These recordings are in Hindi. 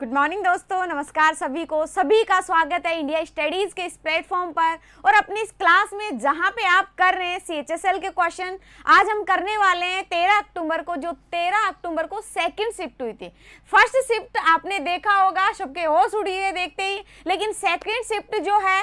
गुड मॉर्निंग दोस्तों, नमस्कार सभी का स्वागत है इंडिया स्टडीज के इस प्लेटफॉर्म पर और अपनी इस क्लास में जहां पे आप कर रहे हैं CHSL के क्वेश्चन। आज हम करने वाले हैं 13 अक्टूबर को, जो 13 अक्टूबर को सेकंड शिफ्ट हुई थी। फर्स्ट शिफ्ट आपने देखा होगा, सबके होश उड़ी है देखते ही, लेकिन सेकंड शिफ्ट जो है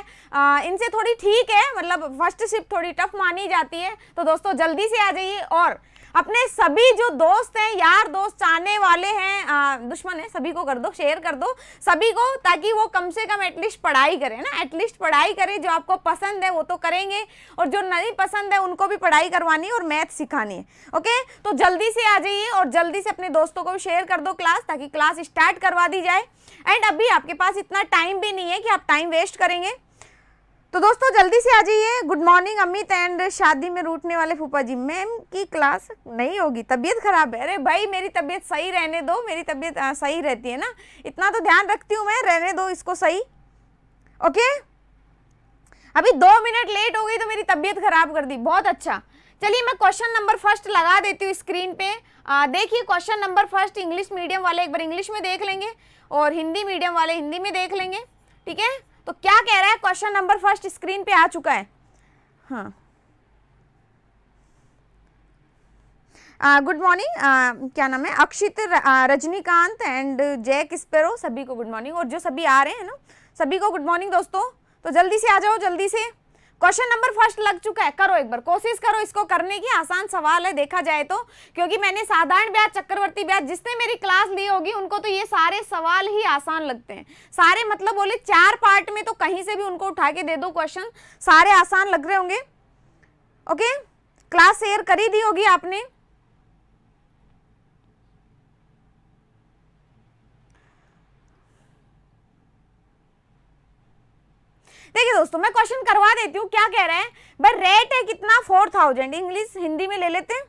इनसे थोड़ी ठीक है, मतलब फर्स्ट शिफ्ट थोड़ी टफ मानी जाती है। तो दोस्तों जल्दी से आ जाइए और अपने सभी जो दोस्त हैं, यार दोस्त, चाहने वाले हैं, दुश्मन है, सभी को कर दो, शेयर कर दो सभी को, ताकि वो कम से कम एटलीस्ट पढ़ाई करें ना, एटलीस्ट पढ़ाई करें। जो आपको पसंद है वो तो करेंगे और जो नहीं पसंद है उनको भी पढ़ाई करवानी है और मैथ सिखानी है। ओके, तो जल्दी से आ जाइए और जल्दी से अपने दोस्तों को भी शेयर कर दो क्लास, ताकि क्लास स्टार्ट करवा दी जाए। एंड अभी आपके पास इतना टाइम भी नहीं है कि आप टाइम वेस्ट करेंगे। तो दोस्तों जल्दी से आ जाइए। गुड मॉर्निंग अमित एंड शादी में रूठने वाले फूफा जी, मैम की क्लास नहीं होगी, तबीयत खराब है। अरे भाई मेरी तबीयत सही रहने दो, मेरी तबीयत सही रहती है ना, इतना तो ध्यान रखती हूँ मैं, रहने दो इसको सही। ओके, अभी 2 मिनट लेट हो गई तो मेरी तबीयत खराब कर दी, बहुत अच्छा। चलिए मैं क्वेश्चन नंबर फर्स्ट लगा देती हूँ स्क्रीन पे। देखिए question number first, English medium वाले एक बार इंग्लिश में देख लेंगे और हिंदी मीडियम वाले हिंदी में देख लेंगे, ठीक है। तो क्या कह रहा है, क्वेश्चन नंबर फर्स्ट स्क्रीन पे आ चुका है। हाँ, गुड मॉर्निंग, क्या नाम है, Akshit, Rajinikanth and Jack Sparrow, सभी को गुड मॉर्निंग। और जो सभी आ रहे हैं ना, सभी को गुड मॉर्निंग दोस्तों। तो जल्दी से आ जाओ, जल्दी से। क्वेश्चन नंबर फर्स्ट लग चुका है, करो एक बार कोशिश करो इसको करने की। आसान सवाल है देखा जाए तो, क्योंकि मैंने साधारण ब्याज, चक्रवर्ती ब्याज, जिसने मेरी क्लास ली होगी उनको तो ये सारे सवाल ही आसान लगते हैं। सारे मतलब बोले 4 पार्ट में तो कहीं से भी उनको उठा के दे दो क्वेश्चन, सारे आसान लग रहे होंगे। ओके, क्लास शेयर कर ही दी होगी आपने। देखिए दोस्तों मैं क्वेश्चन करवा देती हूँ। क्या कह रहे हैं भाई, रेट है कितना 4000, इंग्लिश हिंदी में ले लेते हैं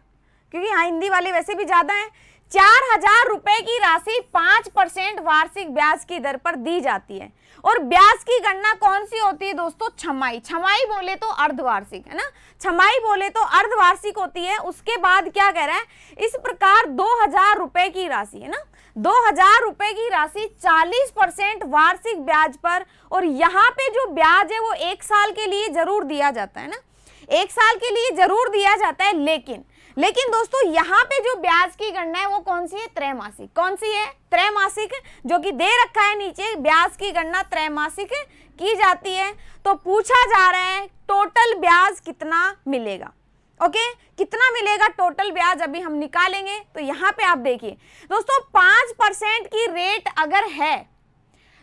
क्योंकि हाँ हिंदी वाले वैसे भी ज्यादा हैं। 4000 रुपए की राशि 5% वार्षिक ब्याज की दर पर दी जाती है और ब्याज की गणना कौन सी होती है दोस्तों, छमाही। छमाही बोले तो अर्धवार्षिक है ना, छमाही बोले तो अर्धवार्षिक होती है। उसके बाद क्या कह रहा है, इस प्रकार 2000 रुपए की राशि है ना, 2000 रुपए की राशि 40% वार्षिक ब्याज पर, और यहाँ पे जो ब्याज है वो 1 साल के लिए जरूर दिया जाता है ना, 1 साल के लिए जरूर दिया जाता है। लेकिन दोस्तों यहाँ पे जो ब्याज की गणना है वो कौन सी है, त्रैमासिक। कौन सी है, त्रैमासिक, जो कि दे रखा है नीचे, ब्याज की गणना त्रैमासिक की जाती है। तो पूछा जा रहा है टोटल ब्याज कितना मिलेगा। ओके, कितना मिलेगा टोटल ब्याज, अभी हम निकालेंगे। तो यहाँ पे आप देखिए दोस्तों, 5% की रेट अगर है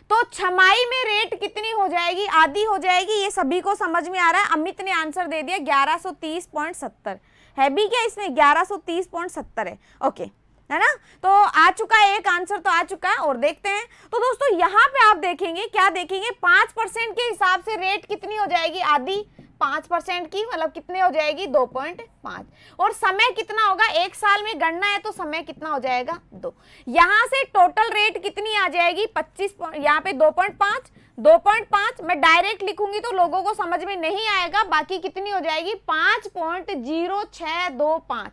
तो छमाही में रेट कितनी हो जाएगी, आधी हो जाएगी। ये सभी को समझ में आ रहा है। अमित ने आंसर दे दिया 1130.70 है भी क्या इसमें, 1130.70 है। ओके है ना, तो आ चुका है एक आंसर, तो आ चुका है। और देखते हैं तो दोस्तों यहाँ पे आप देखेंगे, क्या देखेंगे, 5% के हिसाब से रेट कितनी हो जाएगी, आधी 5% की, मतलब कितने हो जाएगी 2.5। और समय कितना होगा, 1 साल में गणना है तो समय कितना हो जाएगा 2। यहाँ से टोटल रेट कितनी आ जाएगी 25, यहाँ पे 2.5 मैं डायरेक्ट लिखूंगी तो लोगों को समझ में नहीं आएगा। बाकी कितनी हो जाएगी 5.0625।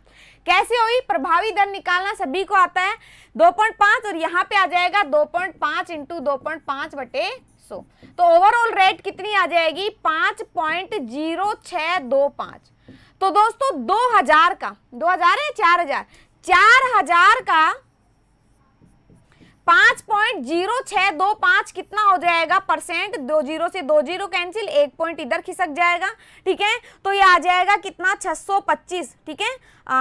कैसे हुई, प्रभावी दर निकालना सभी को आता है, 2.5 और यहाँ पे आ जाएगा 2.5 इंटू 2.5/100। तो ओवरऑल रेट कितनी आ जाएगी 5.0625। तो दोस्तों 2000 का, 2000 है 4000 का 5.0625 कितना हो जाएगा परसेंट, 20 से 20 कैंसिल, 1 पॉइंट इधर खिसक जाएगा, ठीक है। तो ये आ जाएगा कितना 625, ठीक है,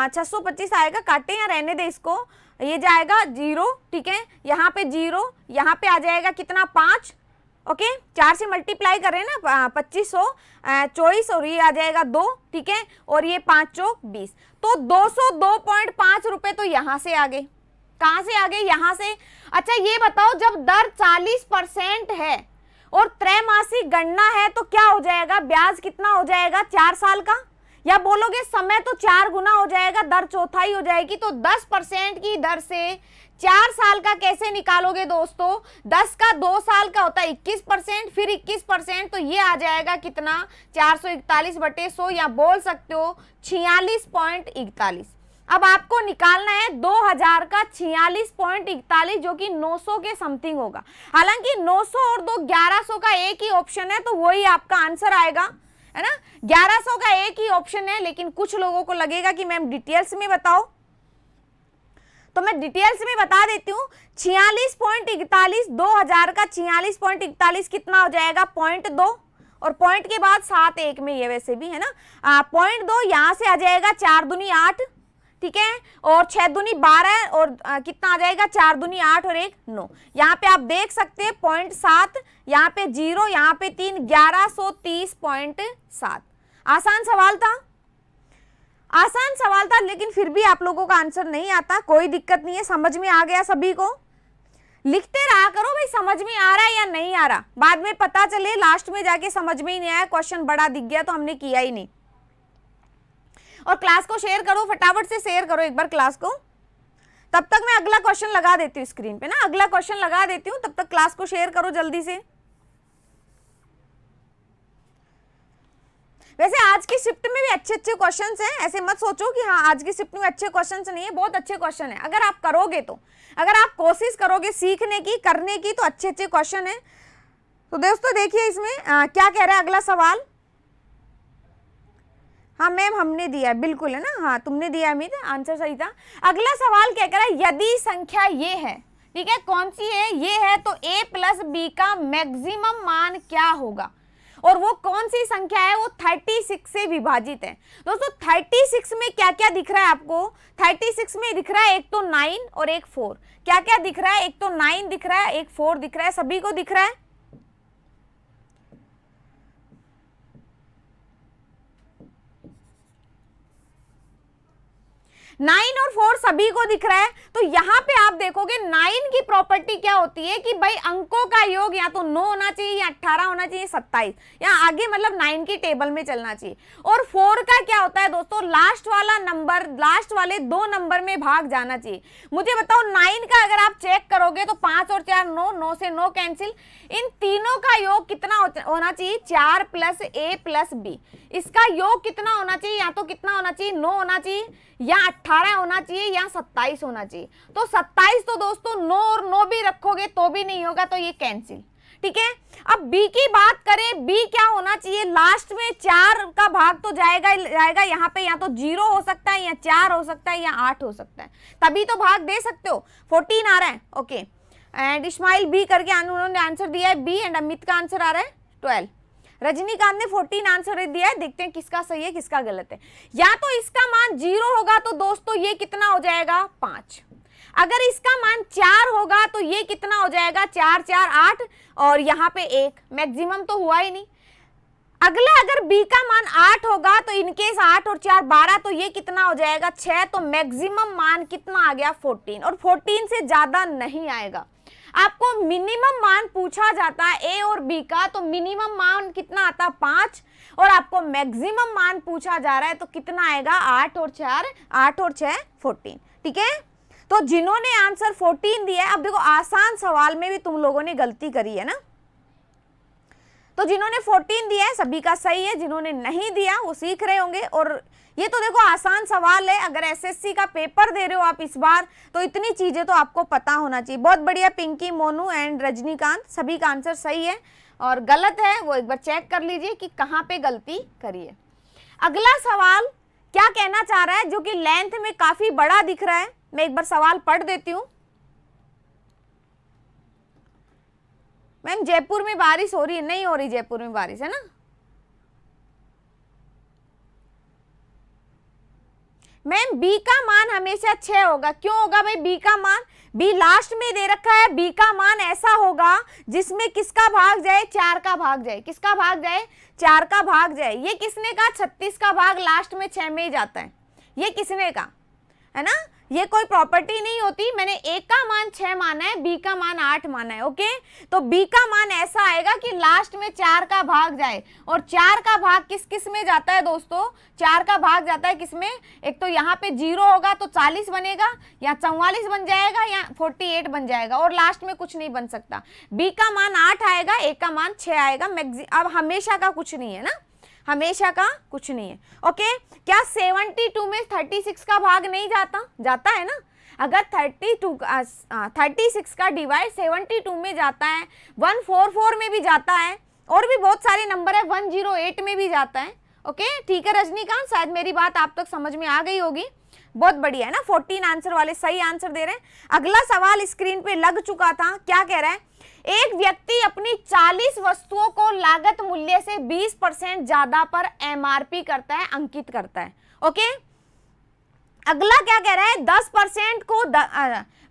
625 आएगा, काटे या रहने दे इसको, ये जाएगा 0, ठीक है, यहाँ पे 0, यहाँ पे आ जाएगा कितना 5। ओके, 4 से मल्टीप्लाई करें ना 2524 और ये आ जाएगा 2, ठीक है, और ये 5 चौक 20। तो 202.5 रुपए तो यहाँ से आ गए। कहां से आ गए, यहाँ से। अच्छा ये बताओ, जब दर 40% है और त्रैमासिक गणना है तो क्या हो जाएगा, ब्याज कितना हो जाएगा 4 साल का, या बोलोगे समय तो 4 गुना हो जाएगा, दर चौथाई हो जाएगी। तो 10% की दर से 4 साल का कैसे निकालोगे दोस्तों, 10 का 2 साल का होता है 21%, फिर 21%, तो ये आ जाएगा कितना 441/100, या बोल सकते हो 46.41। अब आपको निकालना है 2000 का 46.41 जो कि 900 के समथिंग होगा। हालांकि 900 और 1100 का एक ही ऑप्शन है, तो वही आपका आंसर आएगा, है ना। 1100 का एक ही ऑप्शन है, लेकिन कुछ लोगों को लगेगा कि मैम डिटेल्स में बताओ, तो मैं डिटेल्स में बता देती हूँ। 46.41, 2000 का 46.41 कितना हो जाएगा, 0.2, और पॉइंट के बाद 7 1 में ये वैसे भी है ना, 0.2 यहाँ से आ जाएगा 4 दूनी 8, ठीक है, और 6 दूनी 12, और कितना आ जाएगा 4 दूनी 8 और 1 9। यहाँ पे आप देख सकते हैं 0.7, यहाँ पे 0, यहाँ पे 3, 1130.7। आसान सवाल था, आसान सवाल था, लेकिन फिर भी आप लोगों का आंसर नहीं आता, कोई दिक्कत नहीं है, समझ में आ गया सभी को। लिखते रहा करो भाई, समझ में आ रहा है या नहीं आ रहा, बाद में पता चले लास्ट में जाके समझ में ही नहीं आया, क्वेश्चन बड़ा दिख गया तो हमने किया ही नहीं। और क्लास को शेयर करो, फटाफट से शेयर करो एक बार क्लास को। तब तक मैं अगला क्वेश्चन लगा देती हूँ स्क्रीन पे ना, अगला क्वेश्चन लगा देती हूँ, तब तक क्लास को शेयर करो जल्दी से। वैसे आज की शिफ्ट में भी अच्छे अच्छे क्वेश्चंस हैं, ऐसे मत सोचो कि हाँ आज की शिफ्ट में अच्छे क्वेश्चंस नहीं है, बहुत अच्छे क्वेश्चन है। अगर आप करोगे तो, अगर आप कोशिश करोगे सीखने की, करने की, तो अच्छे अच्छे क्वेश्चन है। तो दोस्तों देखिए इसमें क्या कह रहा है अगला सवाल। हाँ मैम हमने दिया है, बिल्कुल है ना, हाँ तुमने दिया अमित, आंसर सही था। अगला सवाल क्या कह रहा है, यदि संख्या ये है, ठीक है, कौन सी है, ये है, तो a प्लस बी का मैक्सिमम मान क्या होगा, और वो कौन सी संख्या है, वो 36 से विभाजित है। दोस्तों 36 में क्या क्या दिख रहा है आपको, 36 में दिख रहा है एक तो 9 और एक 4। क्या क्या दिख रहा है, एक तो 9 दिख रहा है, एक 4 दिख रहा है, सभी को दिख रहा है। 9 और 4 सभी को दिख रहा है। तो यहाँ पे आप देखोगे 9 की प्रॉपर्टी क्या होती है कि भाई अंकों का योग या तो 9 होना चाहिए या 18 होना चाहिए, 27, या आगे मतलब 9 की टेबल में चलना चाहिए। और 4 का क्या होता है दोस्तों, लास्ट वाला नंबर, लास्ट वाले 2 नंबर में भाग जाना चाहिए। मुझे बताओ 9 का अगर आप चेक करोगे तो 5 और 4 9, 9 से 9 कैंसिल, इन तीनों का योग कितना होना चाहिए, 4 प्लस a प्लस b। इसका योग कितना होना चाहिए, या तो कितना होना चाहिए, 9 होना चाहिए, या 18 होना चाहिए, या 27 होना चाहिए। तो 27 तो दोस्तों 9 और 9 भी रखोगे तो भी नहीं होगा, तो ये कैंसिल, ठीक है। अब b की बात करें, b क्या होना चाहिए, लास्ट में 4 का भाग तो जाएगा यहाँ पे, या तो 0 हो सकता है, या 4 हो सकता है, या 8 हो सकता है, तभी तो भाग दे सकते हो। 14 आ रहा है, ओके, एंड इस्माइल बी करके उन्होंने आंसर दिया है बी, एंड अमित का आंसर आ रहा है 12। रजनीकांत ने 14 आंसर दिया है, देखते हैं किसका सही है किसका गलत है। या तो इसका मान 0 होगा तो दोस्तों ये कितना हो जाएगा, 5। अगर इसका मान 4 होगा तो ये कितना हो जाएगा, 4 4 8, और यहाँ पे 1, मैक्सिमम तो हुआ ही नहीं। अगला अगर b का मान 8 होगा तो इनकेस 8 और 4 12, तो ये कितना हो जाएगा, 6, तो मैक्सिमम मान कितना आ गया, 14, और 14 से ज्यादा नहीं आएगा। आपको मिनिमम मान पूछा जाता है a और b का, तो मिनिमम मान कितना आता, 5, और आपको मैक्सिमम मान पूछा जा रहा है तो कितना आएगा, 8 और 6 14, ठीक है। तो जिन्होंने आंसर 14 दिया है, अब देखो आसान सवाल में भी तुम लोगों ने गलती करी है ना, तो जिन्होंने 14 दिया है सभी का सही है, जिन्होंने नहीं दिया वो सीख रहे होंगे। और ये तो देखो आसान सवाल है, अगर एसएससी का पेपर दे रहे हो आप इस बार, तो इतनी चीजें तो आपको पता होना चाहिए। बहुत बढ़िया पिंकी, मोनू एंड रजनीकांत, सभी का आंसर सही है, और गलत है वो एक बार चेक कर लीजिए कि कहाँ पे गलती करी है। अगला सवाल क्या कहना चाह रहा है, जो कि लेंथ में काफी बड़ा दिख रहा है, मैं एक बार सवाल पढ़ देती हूँ। मैम जयपुर में बारिश हो रही है, नहीं हो रही जयपुर में बारिश, है ना। मैम b का मान हमेशा 6 होगा, क्यों होगा भाई, b का मान, b लास्ट में दे रखा है, b का मान ऐसा होगा जिसमें किसका भाग जाए, 4 का भाग जाए, किसका भाग जाए, 4 का भाग जाए। ये किसने कहा, 36 का भाग लास्ट में 6 में ही जाता है, ये किसने कहा, है ना, ये कोई प्रॉपर्टी नहीं होती। मैंने a का मान 6 माना है, b का मान 8 माना है, ओके। तो b का मान ऐसा आएगा कि लास्ट में 4 का भाग जाए, और 4 का भाग किस में जाता है दोस्तों, 4 का भाग जाता है किसमें, एक तो यहाँ पे 0 होगा तो 40 बनेगा, या 44 बन जाएगा, या 48 बन जाएगा, और लास्ट में कुछ नहीं बन सकता। b का मान 8 आएगा, a का मान 6 आएगा, अब हमेशा का कुछ नहीं है ना, हमेशा का कुछ नहीं है। ओके, क्या 72 में 36 का भाग नहीं जाता? जाता है ना। अगर 36 का डिवाइड 72 में जाता है, 144 में भी जाता है, और भी बहुत सारे नंबर है, 108 में भी जाता है। ओके, ठीक है रजनीकांत, शायद मेरी बात आप तक समझ में आ गई होगी। बहुत बढ़िया है ना, 14 आंसर वाले सही आंसर दे रहे हैं। अगला सवाल स्क्रीन पे लग चुका था, क्या कह रहा है? एक व्यक्ति अपनी 40 वस्तुओं को लागत मूल्य से 20% ज्यादा पर एमआरपी करता है, अंकित करता है। ओके, अगला क्या कह रहा है? 10% को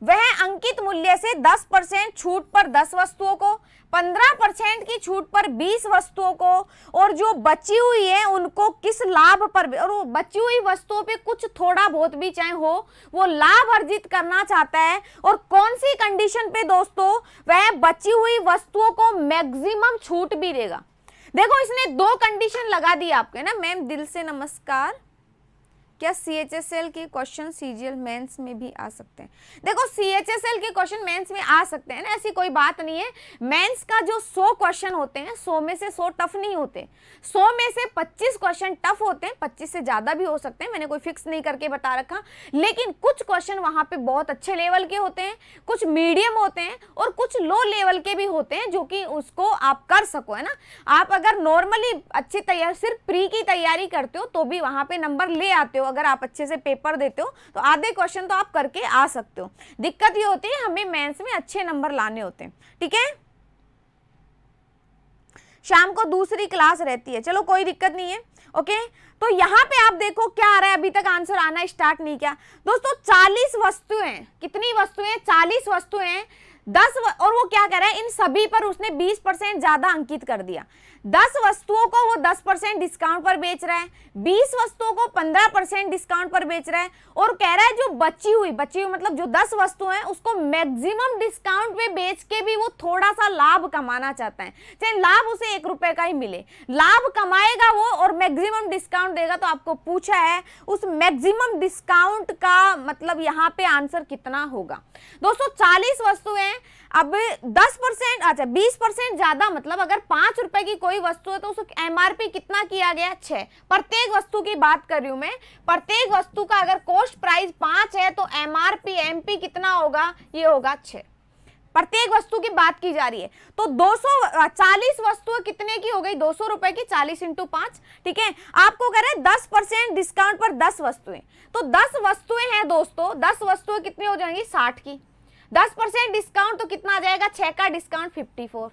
वह अंकित मूल्य से 10% छूट पर 10 वस्तुओं को, 15% की छूट पर 20 वस्तुओं को, और जो बची हुई है उनको किस लाभ पर, और वो बची हुई वस्तुओं पे कुछ थोड़ा बहुत भी चाहे हो, वो लाभ अर्जित करना चाहता है। और कौन सी कंडीशन पे दोस्तों? वह बची हुई वस्तुओं को मैक्सिमम छूट भी देगा। देखो, इसने 2 कंडीशन लगा दी आपके ना। मैम दिल से नमस्कार। क्या CHSL के क्वेश्चन CGL मेंस में भी आ सकते हैं? देखो, CHSL के क्वेश्चन मेंस में आ सकते हैं ना, ऐसी कोई बात नहीं है। मेंस का जो 100 क्वेश्चन होते हैं, 100 में से 100 टफ नहीं होते, 100 में से 25 क्वेश्चन टफ होते हैं, 25 से ज्यादा भी हो सकते हैं, मैंने कोई फिक्स नहीं करके बता रखा। लेकिन कुछ क्वेश्चन वहां पे बहुत अच्छे लेवल के होते हैं, कुछ मीडियम होते हैं, और कुछ लो लेवल के भी होते हैं, जो कि उसको आप कर सको, है ना। आप अगर नॉर्मली अच्छी तैयारी, सिर्फ प्री की तैयारी करते हो तो भी वहां पे नंबर ले आते हो। अगर आप अच्छे से पेपर देते हो तो आधे क्वेश्चन तो आप करके आ सकते हो। दिक्कत ये होती है, हमें मेंस में अच्छे नंबर लाने होते हैं। ठीक है, शाम को दूसरी क्लास रहती है, चलो कोई दिक्कत नहीं है। ओके, तो यहां पे आप देखो क्या आ रहा है, अभी तक आंसर आना स्टार्ट नहीं किया दोस्तों। 40 वस्तुएं, कितनी वस्तुएं? 40 वस्तुएं, 10 और वो क्या कह रहा है? इन सभी पर उसने 20% ज्यादा अंकित कर दिया। 10 वस्तुओं को वो 10% डिस्काउंट पर बेच रहा है, 20 वस्तुओं को 15% डिस्काउंट पर बेच रहा है, और कह रहा है जो बची हुई मतलब जो 10 वस्तुएं हैं उसको मैक्सिमम डिस्काउंट पे बेच के भी वो थोड़ा सा लाभ कमाना चाहता है। चाहे लाभ उसे 1 रुपए का ही मिले, लाभ कमाएगा वो और मैक्सिमम डिस्काउंट देगा। तो आपको पूछा है उस मैक्सिमम डिस्काउंट का मतलब यहाँ पे आंसर कितना होगा दोस्तों? 40 वस्तुएं, अब 10%, अच्छा 20% ज्यादा, मतलब अगर 5 रुपए की कोई वस्तु है तो उसको एमआरपी कितना किया गया? 6। प्रत्येक वस्तु की बात कर रही हूं मैं, प्रत्येक वस्तु का अगर कॉस्ट प्राइस 5 है तो एमआरपी एमपी कितना होगा? ये होगा 6। प्रत्येक वस्तु की बात की जा रही है। तो 240 वस्तुएं कितने की हो गई? 200 रुपए की, 40 × 5। ठीक है, आपको कह रहे हैं 10% डिस्काउंट पर 10 वस्तुएं, तो 10 वस्तुएं हैं दोस्तों, 10 वस्तुएं कितनी हो जाएंगी? 60 की। 10% डिस्काउंट तो कितना आ जाएगा? 6 का डिस्काउंट 54।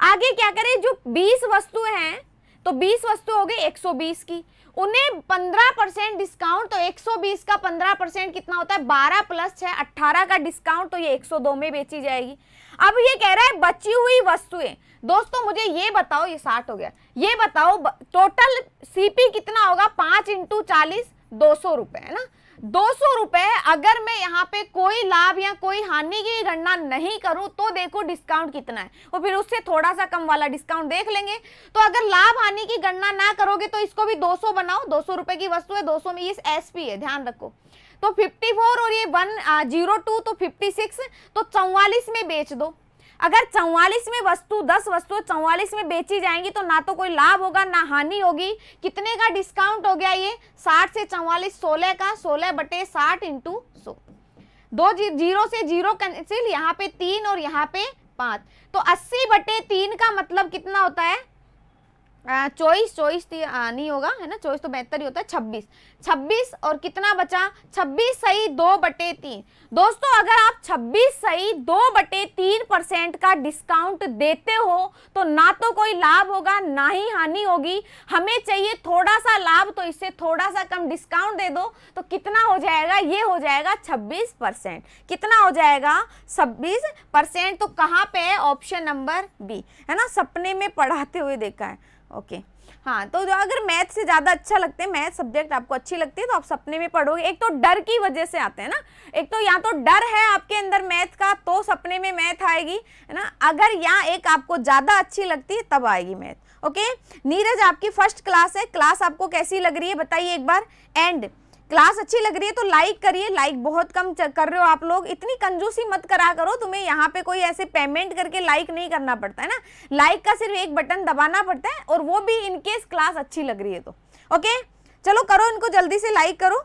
आगे क्या करें? जो 20 वस्तुएं हैं, तो 20 वस्तु हो गई 120 की, उन्हें 15% डिस्काउंट, तो 120 का 15% कितना होता है? 12 + 6 18 का डिस्काउंट, तो ये 102 में बेची जाएगी। अब ये कह रहा है बची हुई वस्तुएं, दोस्तों मुझे ये बताओ, ये 60 हो गया, ये बताओ टोटल सीपी कितना होगा? 5 × 40 200 रुपए, है ना। 200 रुपए, अगर मैं यहाँ पे कोई लाभ या कोई हानि की गणना नहीं करूं तो देखो डिस्काउंट कितना है, और फिर उससे थोड़ा सा कम वाला डिस्काउंट देख लेंगे। तो अगर लाभ हानि की गणना ना करोगे तो इसको भी 200 बनाओ, 200 रुपए की वस्तु है, 200 में ये एसपी है, ध्यान रखो। तो 54 और ये 102 तो 56, तो 44 में बेच दो। अगर 44 में वस्तु 10 वस्तु 44 में बेची जाएंगी तो ना तो कोई लाभ होगा ना हानि होगी। कितने का डिस्काउंट हो गया ये? 60 से 44, 16 का, 16/60 × 100। 2 जीरो से जीरो कैंसिल, यहाँ पे 3 और यहाँ पे 5, तो 80/3 का मतलब कितना होता है? 24 नहीं होगा, है ना, 24 तो 72 ही होता है, 26 और कितना बचा? 26 सही 2/3। दोस्तों अगर आप 26 सही 2/3% का डिस्काउंट देते हो तो ना तो कोई लाभ होगा ना ही हानि होगी। हमें चाहिए थोड़ा सा लाभ, तो इससे थोड़ा सा कम डिस्काउंट दे दो, तो कितना हो जाएगा? ये हो जाएगा 26%। कितना हो जाएगा? 26%। तो कहाँ पे है? ऑप्शन नंबर बी, है ना, सपने में पढ़ाते हुए देखा है। ओके हाँ, तो अगर मैथ से ज़्यादा अच्छा लगते हैं, मैथ सब्जेक्ट आपको अच्छी लगती है तो आप सपने में पढ़ोगे। एक तो डर की वजह से आते हैं ना, एक तो या तो डर है आपके अंदर मैथ का तो सपने में मैथ आएगी, है ना। अगर यहाँ एक आपको ज़्यादा अच्छी लगती है तब आएगी मैथ। ओके नीरज, आपकी फर्स्ट क्लास है, क्लास आपको कैसी लग रही है बताइए एक बार। एंड क्लास अच्छी लग रही है तो लाइक करिए, लाइक बहुत कम कर रहे हो आप लोग, इतनी कंजूसी मत करा करो, तुम्हें यहाँ पे कोई ऐसे पेमेंट करके लाइक नहीं करना पड़ता है ना, लाइक का सिर्फ एक बटन दबाना पड़ता है, और वो भी इनकेस क्लास अच्छी लग रही है तो। ओके चलो करो इनको, जल्दी से लाइक करो।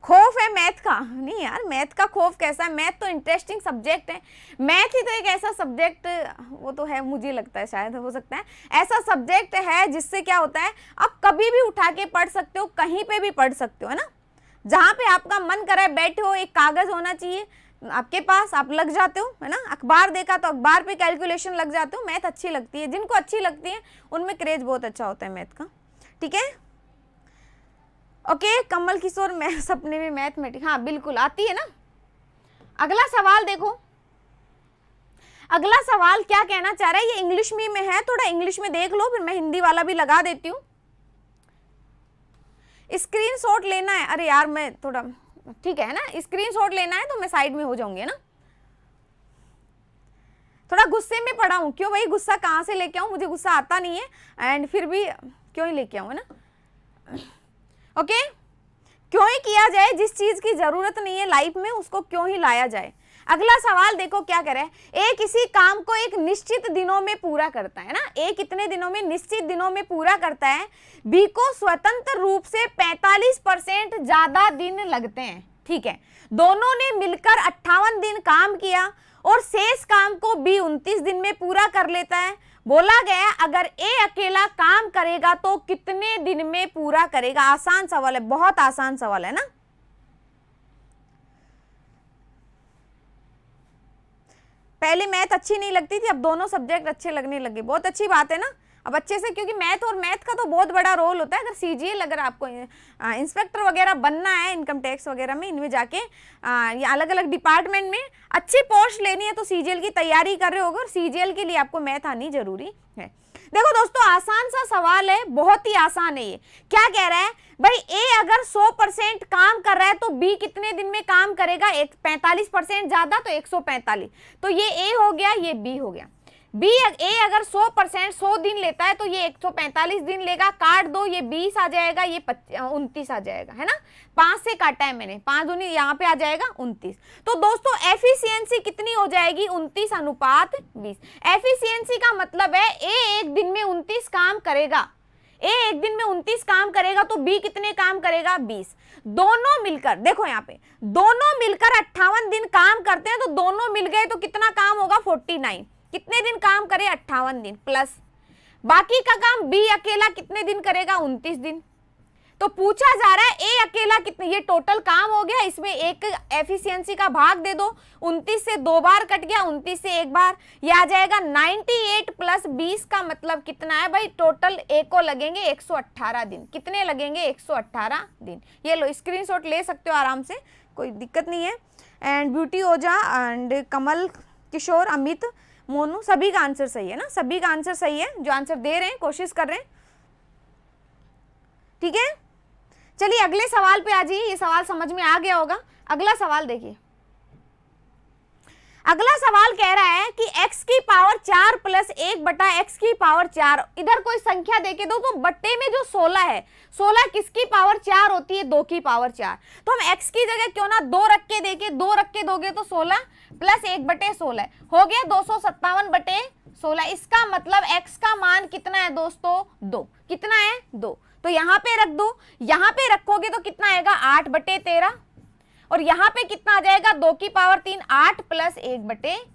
खौफ है मैथ का? नहीं यार, मैथ का खौफ कैसा है, मैथ तो इंटरेस्टिंग सब्जेक्ट है, मैथ ही तो एक ऐसा सब्जेक्ट, वो तो है, मुझे लगता है शायद हो सकता है ऐसा सब्जेक्ट है जिससे क्या होता है, आप कभी भी उठा के पढ़ सकते हो, कहीं पे भी पढ़ सकते हो, है ना, जहाँ पे आपका मन करे बैठे हो, एक कागज होना चाहिए आपके पास, आप लग जाते हो, है ना, अखबार देखा तो अखबार पे कैलकुलेशन लग जाते हो। मैथ अच्छी लगती है, जिनको अच्छी लगती है उनमें क्रेज बहुत अच्छा होता है मैथ का, ठीक है। ओके कमल किशोर, मैं सपने में मैथमेटिक्स, हाँ बिल्कुल आती है ना। अगला सवाल देखो, अगला सवाल क्या कहना चाह रहा है, ये इंग्लिश में है, थोड़ा इंग्लिश में देख लो, फिर मैं हिंदी वाला भी लगा देती हूँ। स्क्रीनशॉट लेना है, अरे यार मैं थोड़ा, ठीक है ना, स्क्रीनशॉट लेना है तो मैं साइड में हो जाऊंगी, है ना, थोड़ा गुस्से में पड़ा हूँ, क्यों भाई, गुस्सा कहाँ से लेके आऊँ, मुझे गुस्सा आता नहीं है, एंड फिर भी क्यों ही लेके आऊँ, है ना। ओके क्यों ही किया जाए, जिस चीज की जरूरत नहीं है लाइफ में उसको क्यों ही लाया जाए। अगला सवाल देखो क्या कह रहा है, ए किसी काम को एक निश्चित दिनों में पूरा करता है ना, ए कितने दिनों में, निश्चित दिनों में पूरा करता है, बी को स्वतंत्र रूप से 45% ज्यादा दिन लगते हैं, ठीक है, दोनों ने मिलकर 58 दिन काम किया और शेष काम को बी 29 दिन में पूरा कर लेता है। बोला गया अगर ए अकेला काम करेगा तो कितने दिन में पूरा करेगा। आसान सवाल है, बहुत आसान सवाल है ना। पहले मैथ अच्छी नहीं लगती थी, अब दोनों सब्जेक्ट अच्छे लगने लगे, बहुत अच्छी बात है ना। अब अच्छे से, क्योंकि मैथ और मैथ का तो बहुत बड़ा रोल होता है। अगर सीजीएल, अगर आपको इंस्पेक्टर वगैरह बनना है, इनकम टैक्स वगैरह में, इनमें जाके या अलग अलग डिपार्टमेंट में अच्छी पोस्ट लेनी है तो सीजीएल की तैयारी कर रहे होगे, और सीजीएल के लिए आपको मैथ आनी जरूरी है। देखो दोस्तों, आसान सा सवाल है, बहुत ही आसान है ये। क्या कह रहा है भाई, ए अगर 100% काम कर रहा है तो बी कितने दिन में काम करेगा, 45% ज्यादा तो 145, तो ये ए हो गया, ये बी हो गया। बी ए अगर 100% 100 दिन लेता है तो ये 145 दिन लेगा, काट दो, ये 20 आ जाएगा, ये 29 आ जाएगा, है ना, 5 से काटा है मैंने, 5 दूनी यहाँ पे आ जाएगा 29। तो दोस्तों एफिशिएंसी कितनी हो जाएगी, 29:20। एफिशिएंसी का मतलब है ए एक दिन में 29 काम करेगा, ए एक दिन में 29 काम करेगा तो बी कितने काम करेगा, 20। दोनों मिलकर, देखो यहाँ पे दोनों मिलकर 58 दिन काम करते हैं, तो दोनों मिल गए तो कितना काम होगा, 49। कितने दिन काम करे, 58 दिन, प्लस बाकी का काम बी अकेला कितने दिन करेगा, 29 दिन। तो पूछा जा रहा है ए अकेला कितने, ये टोटल काम हो गया, इसमें एक एफिशिएंसी का भाग दे दो, 29 से 2 बार कट गया, 29 से 1 बार, ये आ जाएगा 98 + 20 का मतलब कितना है भाई, टोटल ए को लगेंगे 118 दिन। कितने लगेंगे, 118 दिन। ये लो स्क्रीनशॉट ले सकते हो आराम से, कोई दिक्कत नहीं है। And beauty Ojha and Kamal Kishore, Amit, Monu, सभी का आंसर सही है ना, सभी का आंसर सही है जो आंसर दे रहे हैं, कोशिश कर रहे हैं, ठीक है। चलिए अगले सवाल पे आ जाइए, ये सवाल समझ में आ गया होगा। अगला सवाल देखिए, अगला सवाल कह रहा है कि x की पावर 4 + 1/x की पावर 4, इधर कोई संख्या देके दो तो बट्टे में जो 16 है, 16 किसकी पावर 4 होती है, 2 की पावर 4। तो हम x की जगह क्यों ना 2 रख के देके, 2 रख के दोगे तो 16 + 1/16 हो गया 257/16। इसका मतलब x का मान कितना है दोस्तों, 2। कितना है, 2। तो यहाँ पे रख दो, यहाँ पे रखोगे तो कितना आएगा, 8/13, और यहाँ पे कितना आ जाएगा, 2 की पावर 3, 8 + 1/8।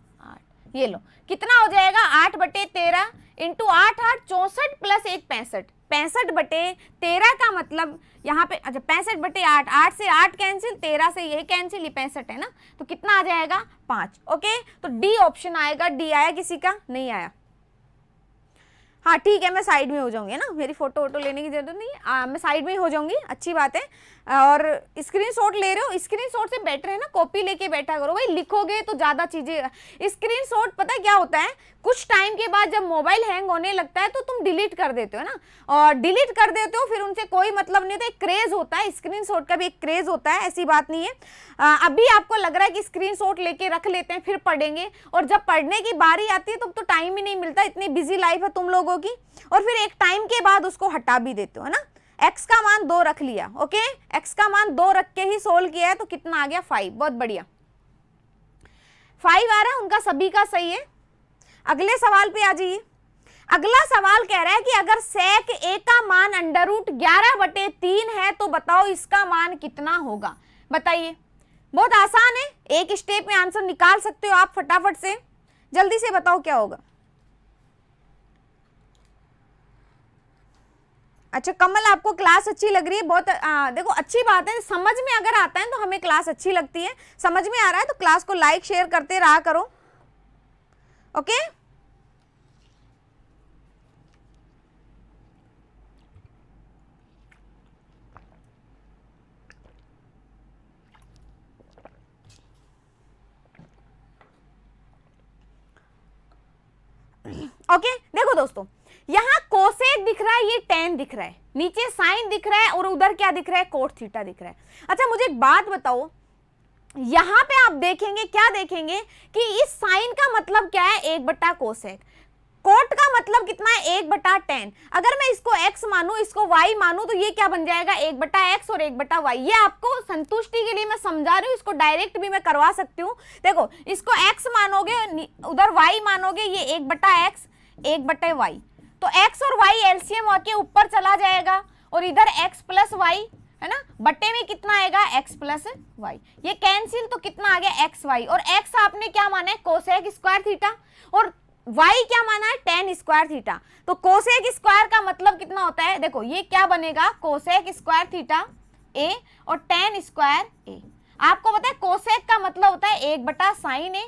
ये लो कितना हो जाएगा, 8/13 इंटू 8 8 64 + 1 65। 65/13 का मतलब यहाँ पे, अच्छा 65/8, 8 से 8 कैंसिल, 13 से ये कैंसिल, ये 65 है ना, तो कितना आ जाएगा, 5। ओके, तो डी ऑप्शन आएगा। डी आया किसी का, नहीं आया, हाँ ठीक है, मैं साइड में हो जाऊंगी, है ना, मेरी फोटो वोटो लेने की जरूरत नहीं, मैं साइड में ही हो जाऊंगी, अच्छी बात है। और स्क्रीनशॉट ले रहे हो, स्क्रीनशॉट से बेटर है ना कॉपी लेके बैठा करो भाई, लिखोगे तो ज्यादा चीजें। स्क्रीनशॉट पता है क्या होता है, कुछ टाइम के बाद जब मोबाइल हैंग होने लगता है तो तुम डिलीट कर देते हो ना, और डिलीट कर देते हो, फिर उनसे कोई मतलब नहीं होता, एक क्रेज होता है, स्क्रीनशॉट का भी एक क्रेज होता है, ऐसी बात नहीं है। अभी आपको लग रहा है कि स्क्रीनशॉट लेके रख लेते हैं फिर पढ़ेंगे, और जब पढ़ने की बारी आती है तो टाइम ही नहीं मिलता, इतनी बिजी लाइफ है तुम लोगों की, और फिर एक टाइम के बाद उसको हटा भी देते हो, है ना, x का मान 2 रख लिया, ओके, x का मान 2 रख के ही सोल्व किया है तो कितना आ गया 5, बहुत बढ़िया 5 आ रहा है, उनका सभी का सही है। अगले सवाल पे आ जाइए। अगला सवाल कह रहा है कि अगर sec a का मान √11/3 है तो बताओ इसका मान कितना होगा, बताइए। बहुत आसान है, एक स्टेप में आंसर निकाल सकते हो आप फटाफट से, जल्दी से बताओ क्या होगा। अच्छा कमल, आपको क्लास अच्छी लग रही है, बहुत देखो अच्छी बात है, समझ में अगर आता है तो हमें क्लास अच्छी लगती है, समझ में आ रहा है तो क्लास को लाइक शेयर करते रहा करो, ओके। ओके देखो दोस्तों, यहाँ कोसेक दिख रहा है, ये tan दिख रहा है, नीचे साइन दिख रहा है और उधर क्या दिख रहा है, कोट थीटा दिख रहा है। अच्छा मुझे एक बात बताओ, यहाँ पे आप देखेंगे क्या देखेंगे कि इस साइन का मतलब क्या है 1/कोसेक, कोट का मतलब कितना है 1/tan। अगर मैं इसको x मानूं इसको y मानूं तो ये क्या बन जाएगा 1/x और 1/y। ये आपको संतुष्टि के लिए मैं समझा रही हूँ, इसको डायरेक्ट भी मैं करवा सकती हूँ। देखो इसको x मानोगे उधर y मानोगे, ये 1/x 1/y, तो x और y एलसीएम होके ऊपर चला जाएगा और इधर x प्लस y है ना, बट्टे में कितना आएगा x प्लस y, ये कैंसिल तो कितना आ गया x y, और x आपने क्या माना है कोसेक स्क्वायर थीटा और y क्या माना है tan स्क्वायर थीटा। तो कोसेक स्क्वायर का मतलब कितना होता है, देखो ये क्या बनेगा कोसेक स्क्वायर थीटा a और tan स्क्वायर a। आपको पता है कोसेक का मतलब होता है 1/sin a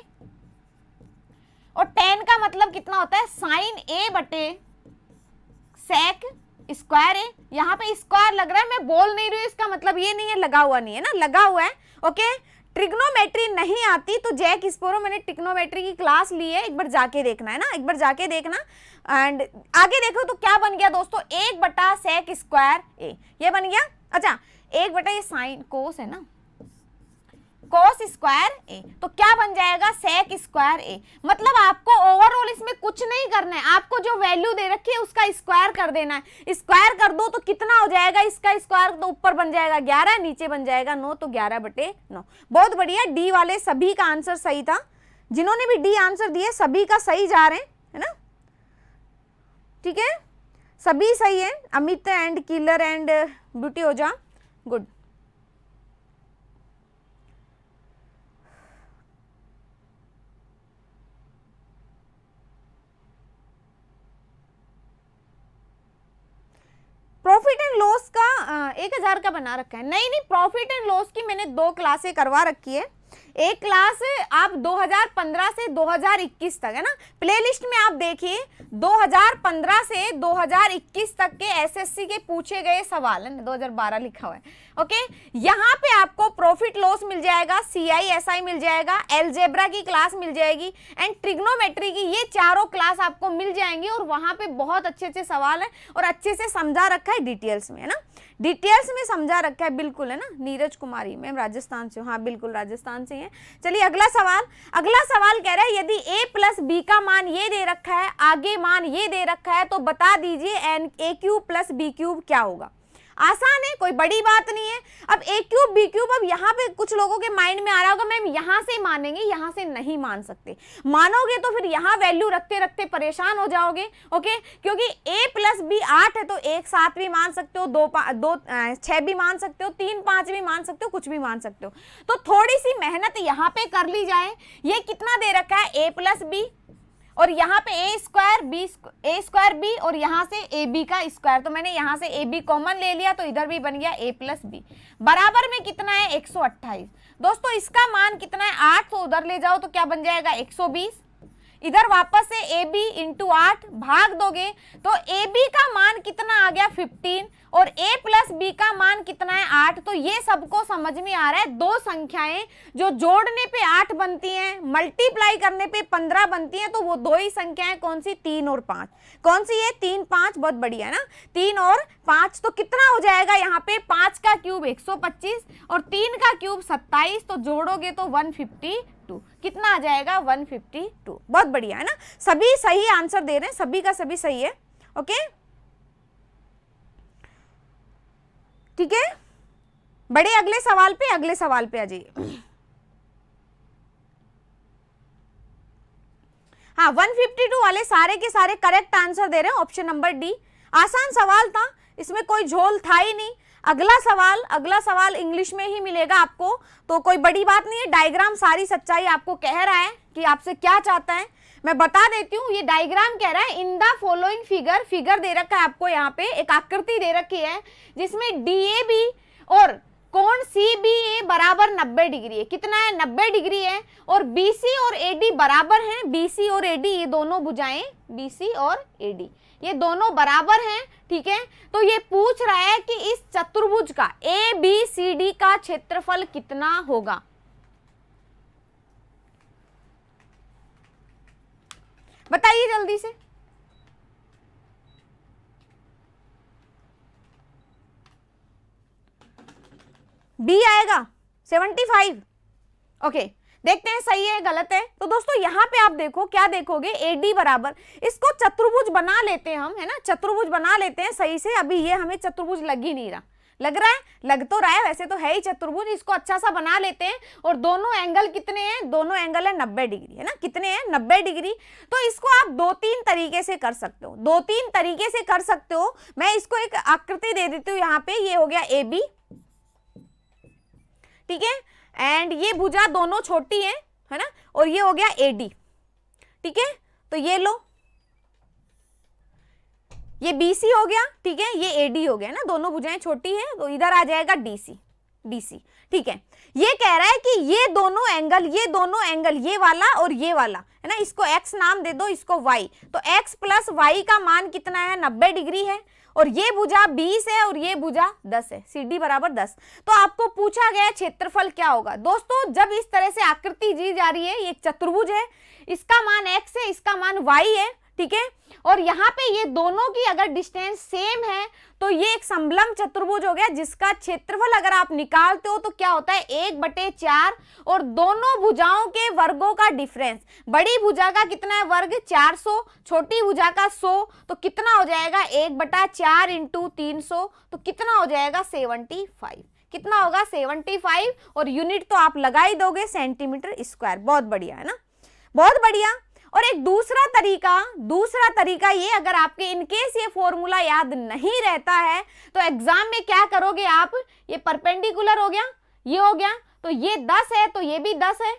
और tan का मतलब कितना होता है sin a/sec स्क्वायर है। यहाँ पे स्क्वायर लग रहा है, मैं बोल नहीं रही हूँ, इसका मतलब ये नहीं है लगा हुआ नहीं है ना, लगा हुआ है, ओके। ट्रिग्नोमेट्री नहीं आती तो जैक स्पोरो मैंने ट्रिग्नोमेट्री की क्लास ली है, एक बार जाके देखना है ना, एक बार जाके देखना। एंड आगे देखो तो क्या बन गया दोस्तों 1/sec स्क्वायर ए, ये बन गया। अच्छा 1/ ये साइन कोस है ना, कोस स्क्वायर ए, तो क्या बन जाएगा सेक स्क्वायर ए। मतलब आपको ओवरऑल इसमें कुछ नहीं करना है, आपको जो वैल्यू दे रखी है उसका स्क्वायर कर देना है। स्क्वायर कर दो तो कितना हो जाएगा, इसका स्क्वायर तो ऊपर बन जाएगा 11, नीचे बन जाएगा 9, तो 11/9। बहुत बढ़िया, डी वाले सभी का आंसर सही था, जिन्होंने भी डी आंसर दिए सभी का सही जा रहे हैं, है ना, ठीक है, सभी सही है। Amit and killer and beauty Ojha, good. Profit and loss का 1000 का बना रखा है, नहीं प्रॉफिट एंड लॉस की मैंने 2 क्लासें करवा रखी है। एक क्लास आप 2015 से 2021 तक है ना, प्लेलिस्ट में आप देखिए 2015 से 2021 तक के एसएससी के पूछे गए सवाल है, 2012 लिखा हुआ है, ओके। यहाँ पे आपको प्रॉफिट लॉस मिल जाएगा, CI/SI मिल जाएगा, एलजेब्रा की क्लास मिल जाएगी एंड ट्रिग्नोमेट्री की, ये चारों क्लास आपको मिल जाएंगी और वहां पे बहुत अच्छे अच्छे सवाल है और अच्छे से समझा रखा है डिटेल्स में, है ना, डिटेल्स में समझा रखा है बिल्कुल, है ना। नीरज कुमारी मैम राजस्थान से, हाँ बिल्कुल राजस्थान से है। चलिए अगला सवाल कह रहा है यदि a प्लस बी का मान ये दे रखा है, आगे मान ये दे रखा है, तो बता दीजिए a³ प्लस b³ क्या होगा। आसान है, कोई बड़ी बात नहीं है। अब a³ b³, अब यहाँ पे कुछ लोगों के माइंड में आ रहा होगा मैम यहाँ से मानेंगे, यहाँ से नहीं मान सकते, मानोगे तो फिर यहाँ वैल्यू रखते रखते परेशान हो जाओगे, ओके। क्योंकि a प्लस बी 8 है तो 1 7 भी मान सकते हो, 2 6 भी मान सकते हो, 3 5 भी मान सकते हो, कुछ भी मान सकते हो। तो थोड़ी सी मेहनत यहाँ पे कर ली जाए। ये कितना दे रखा है a प्लस बी और यहाँ पे a स्क्वायर बी और यहाँ से ए बी का स्क्वायर, तो मैंने यहाँ से ए बी कॉमन ले लिया तो इधर भी बन गया a प्लस बी, बराबर में कितना है 128। दोस्तों इसका मान कितना है 8, तो उधर ले जाओ तो क्या बन जाएगा 120, इधर वापस से ए बी इंटू 8 भाग दोगे तो ए बी का मान कितना आ गया 15 और a प्लस बी का मान कितना है 8। तो ये सबको समझ में आ रहा है, दो संख्याएं जो जोड़ने पे 8 बनती हैं, मल्टीप्लाई करने पे 15 बनती हैं, तो वो दो ही संख्याएं कौन सी, 3 और 5। कौन सी है 3 5, बहुत बढ़िया है ना, 3 और 5। तो कितना हो जाएगा यहाँ पे 5 का क्यूब 125 और 3 का क्यूब 27, तो जोड़ोगे तो 152, कितना आ जाएगा 152। बहुत बढ़िया है ना, सभी सही आंसर दे रहे हैं, सभी का सभी सही है, ओके। ठीक है, बड़े अगले सवाल पे आ जाइए। हाँ, 152 वाले सारे के सारे करेक्ट आंसर दे रहे हैं ऑप्शन नंबर डी। आसान सवाल था, इसमें कोई झोल था ही नहीं। अगला सवाल इंग्लिश में ही मिलेगा आपको, तो कोई बड़ी बात नहीं है। डायग्राम सारी सच्चाई आपको कह रहा है कि आपसे क्या चाहता है। मैं बता देती हूँ, ये डायग्राम कह रहा है इन द फॉलोइंग फिगर दे रखा है आपको, यहाँ पे एक आकृति दे रखी है जिसमें DAB और कोण CBA बराबर 90 डिग्री है। कितना है? 90 डिग्री है। और BC और AD बराबर हैं। BC और AD ये दोनों भुजाएं, BC और AD ये दोनों बराबर हैं, ठीक है। तो ये पूछ रहा है कि इस चतुर्भुज का ABCD का क्षेत्रफल कितना होगा। बताइए जल्दी से। बी आएगा 75। ओके, देखते हैं सही है गलत है। तो दोस्तों यहाँ पे आप देखो, क्या देखोगे, AD बराबर, इसको चतुर्भुज बना लेते हैं हम, है ना, चतुर्भुज बना लेते हैं सही से। अभी ये हमें चतुर्भुज लग ही नहीं रहा, लग रहा है, लग तो रहा है, वैसे तो है ही चतुर्भुज। इसको अच्छा सा बना लेते हैं। और दोनों एंगल कितने हैं? दोनों एंगल है 90 डिग्री, है ना। कितने हैं? 90 डिग्री। तो इसको आप 2-3 तरीके से कर सकते हो, 2-3 तरीके से कर सकते हो। मैं इसको एक आकृति दे देती हूँ यहाँ पे। ये हो गया AB, ठीक है, एंड ये भुजा दोनों छोटी है ना, और ये हो गया AD, ठीक है। तो ये लो, ये BC हो गया, ठीक है, ये AD हो गया ना, दोनों भुजाएं छोटी है, तो इधर आ जाएगा DC, ठीक है। ये कह रहा है कि ये दोनों एंगल ये वाला और ये वाला, है ना, इसको X नाम दे दो, इसको Y। तो X प्लस Y का मान कितना है? 90 डिग्री है। और ये भुजा 20 है और ये भुजा 10 है, CD बराबर 10। तो आपको पूछा गया क्षेत्रफल क्या होगा। दोस्तों जब इस तरह से आकृति दी जा रही है, ये एक चतुर्भुज है, इसका मान X है, इसका मान Y है, ठीक है। और यहाँ पे ये दोनों की अगर डिस्टेंस सेम है तो ये एक समलंब चतुर्भुज हो गया, जिसका क्षेत्रफल अगर आप निकालते हो तो क्या होता है? 1/4। और दोनों भुजाओं के वर्गों का डिफरेंस, बड़ी भुजा का कितना है वर्ग? 400, छोटी भुजा का 100, तो कितना हो जाएगा? 1/4 × 300, तो कितना हो जाएगा? 75। कितना होगा? 75। और यूनिट तो आप लगा ही दोगे, सेंटीमीटर स्क्वायर। बहुत बढ़िया, है ना, बहुत बढ़िया। और एक दूसरा तरीका ये, अगर आपके इनकेस ये फॉर्मूला याद नहीं रहता है तो एग्जाम में क्या करोगे आप, ये परपेंडिकुलर हो गया, ये हो गया, तो ये 10 है तो ये भी 10 है,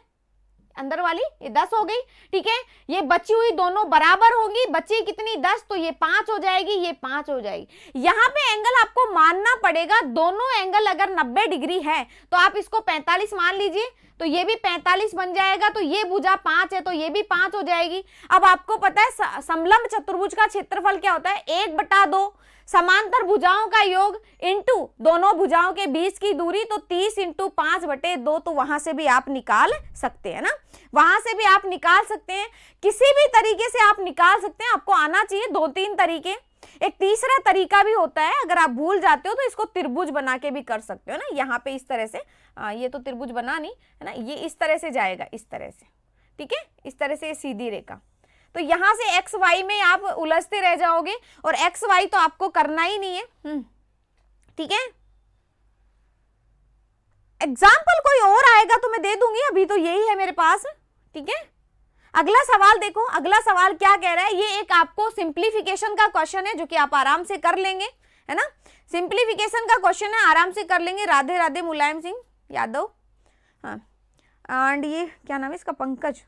अंदर वाली ये 10 हो गई, ठीक है। ये बची हुई दोनों बराबर होंगी, बची कितनी? 10, तो ये 5 हो जाएगी, ये 5 हो जाएगी। यहाँ पे एंगल आपको मानना पड़ेगा, दोनों एंगल अगर 90 डिग्री है तो आप इसको 45 मान लीजिए, तो ये भी 45 बन जाएगा। तो ये भुजा 5 है तो ये भी 5 हो जाएगी। अब आपको पता है समलंब चतुर्भुज का क्षेत्रफल क्या होता है? 1/2 समांतर भुजाओं का योग इंटू दोनों भुजाओं के बीच की दूरी, तो 30 × 5/2। तो वहां से भी आप निकाल सकते हैं ना, वहां से भी आप निकाल सकते हैं, किसी भी तरीके से आप निकाल सकते हैं। आपको आना चाहिए 2-3 तरीके। एक तीसरा तरीका भी होता है, अगर आप भूल जाते हो तो इसको त्रिभुज बना के भी कर सकते हो ना। यहाँ पे इस तरह से, ये तो त्रिभुज बना नहीं है ना, ये इस तरह से जाएगा, इस तरह से, ठीक है, इस तरह से सीधी रेखा। तो यहां से एक्स वाई में आप उलझते रह जाओगे, और एक्स वाई तो आपको करना ही नहीं है, ठीक है। एग्जाम्पल कोई और आएगा तो मैं दे दूंगी, अभी तो यही है मेरे पास, ठीक है। अगला सवाल देखो, अगला सवाल क्या कह रहा है। ये एक आपको सिंप्लीफिकेशन का क्वेश्चन है जो कि आप आराम से कर लेंगे, है ना। सिंप्लीफिकेशन का क्वेश्चन है, आराम से कर लेंगे। राधे राधे मुलायम सिंह यादव, हाँ, एंड ये क्या नाम है इसका, पंकज,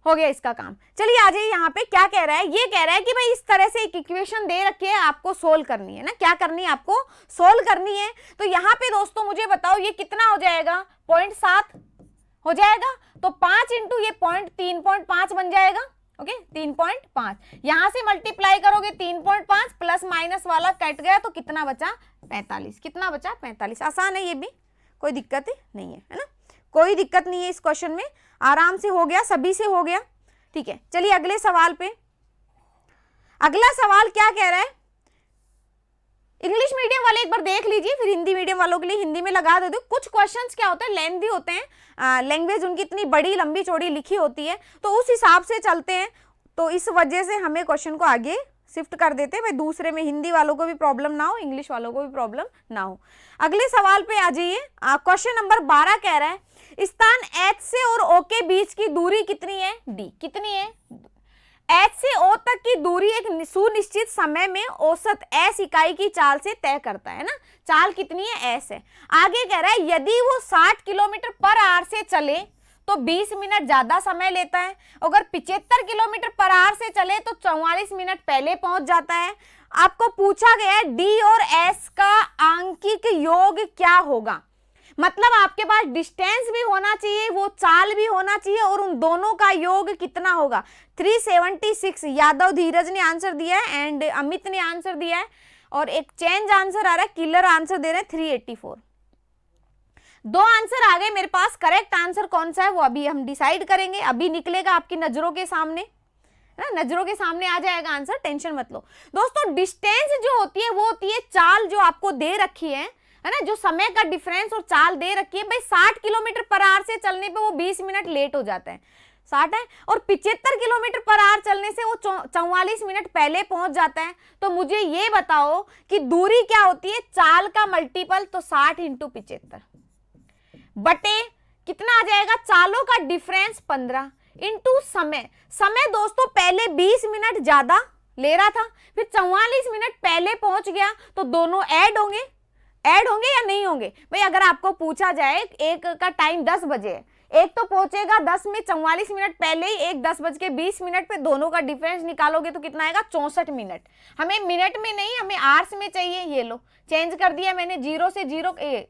हो गया इसका काम। चलिए आ जाइए यहाँ पे, क्या कह रहा है। ये कह रहा है कि भाई इस तरह से एक इक्वेशन दे रखी है, आपको सोल्व करनी है ना। क्या करनी है? आपको सोल्व करनी है। तो यहाँ पे दोस्तों मुझे बताओ ये कितना हो जाएगा? 0.7 हो जाएगा। तो 5 × ये 3.5 बन जाएगा, ओके, 3.5। यहां से मल्टीप्लाई करोगे 3.5 प्लस माइनस वाला कट गया, तो कितना बचा? 45। कितना बचा? 45। आसान है, ये भी कोई दिक्कत नहीं है ना, कोई दिक्कत नहीं है इस क्वेश्चन में, आराम से हो गया, सभी से हो गया, ठीक है। चलिए अगले सवाल पे। अगला सवाल क्या कह रहा है, इंग्लिश मीडियम वाले एक बार देख लीजिए, फिर हिंदी मीडियम मीडियम वालों के लिए हिंदी में लगा देती हूँ। कुछ क्वेश्चंस क्या होते हैं, लेंथी होते हैं, लैंग्वेज उनकी इतनी बड़ी लंबी चौड़ी लिखी होती है, तो उस हिसाब से चलते हैं, तो इस वजह से हमें क्वेश्चन को आगे शिफ्ट कर देते हैं भाई, दूसरे में हिंदी वालों को भी प्रॉब्लम ना हो, इंग्लिश वालों को भी प्रॉब्लम ना हो। अगले सवाल पे आ जाइए। क्वेश्चन नंबर 12 कह रहा है स्थान H से और O के बीच की दूरी कितनी है, डी कितनी है। H से O तक की दूरी एक सुनिश्चित समय में औसत S इकाई की चाल से तय करता है ना, चाल कितनी है, S है। आगे कह रहा है यदि वो 60 किलोमीटर पर आवर से चले तो 20 मिनट ज्यादा समय लेता है, अगर 75 किलोमीटर पर आवर से चले तो 44 मिनट पहले पहुंच जाता है। आपको पूछा गया है डी और एस का आंकिक योग क्या होगा, मतलब आपके पास डिस्टेंस भी होना चाहिए, वो चाल भी होना चाहिए, और उन दोनों का योग कितना होगा। 376 यादव धीरज ने आंसर दिया है एंड अमित ने आंसर दिया है, और एक चेंज आंसर आ रहा है, किलर आंसर दे रहे हैं 384। दो आंसर आ गए मेरे पास, करेक्ट आंसर कौन सा है वो अभी हम डिसाइड करेंगे, अभी निकलेगा आपकी नजरों के सामने ना, नजरों के सामने आ जाएगा आंसर, टेंशन मत लो। दोस्तों डिस्टेंस जो होती है वो होती है चाल जो आपको दे रखी है ना, जो समय का डिफरेंस और चाल दे रखी है भाई। 60 किलोमीटर पर आवर से चलने पे वो 20 मिनट लेट हो जाता है, 60 है, और 75 किलोमीटर पर आवर चलने से वो 44 मिनट पहले पहुंच जाता है। तो मुझे ये बताओ कि दूरी क्या होती है, चाल का मल्टीपल, तो 60 इंटू 75 बटे कितना आ जाएगा, चालों का डिफरेंस 15 इंटू समय। समय दोस्तों पहले 20 मिनट ज्यादा ले रहा था, फिर 44 मिनट पहले पहुंच गया, तो दोनों ऐड होंगे या नहीं होंगे भाई। अगर आपको पूछा जाए एक का टाइम 10 बजे है, एक तो पहुंचेगा 10 में 44 मिनट पहले ही, एक 10:20 पे, दोनों का डिफरेंस निकालोगे तो कितना आएगा, 64 मिनट। हमें मिनट में नहीं, हमें आवर्स में चाहिए। ये लो चेंज कर दिया मैंने, 0 से 0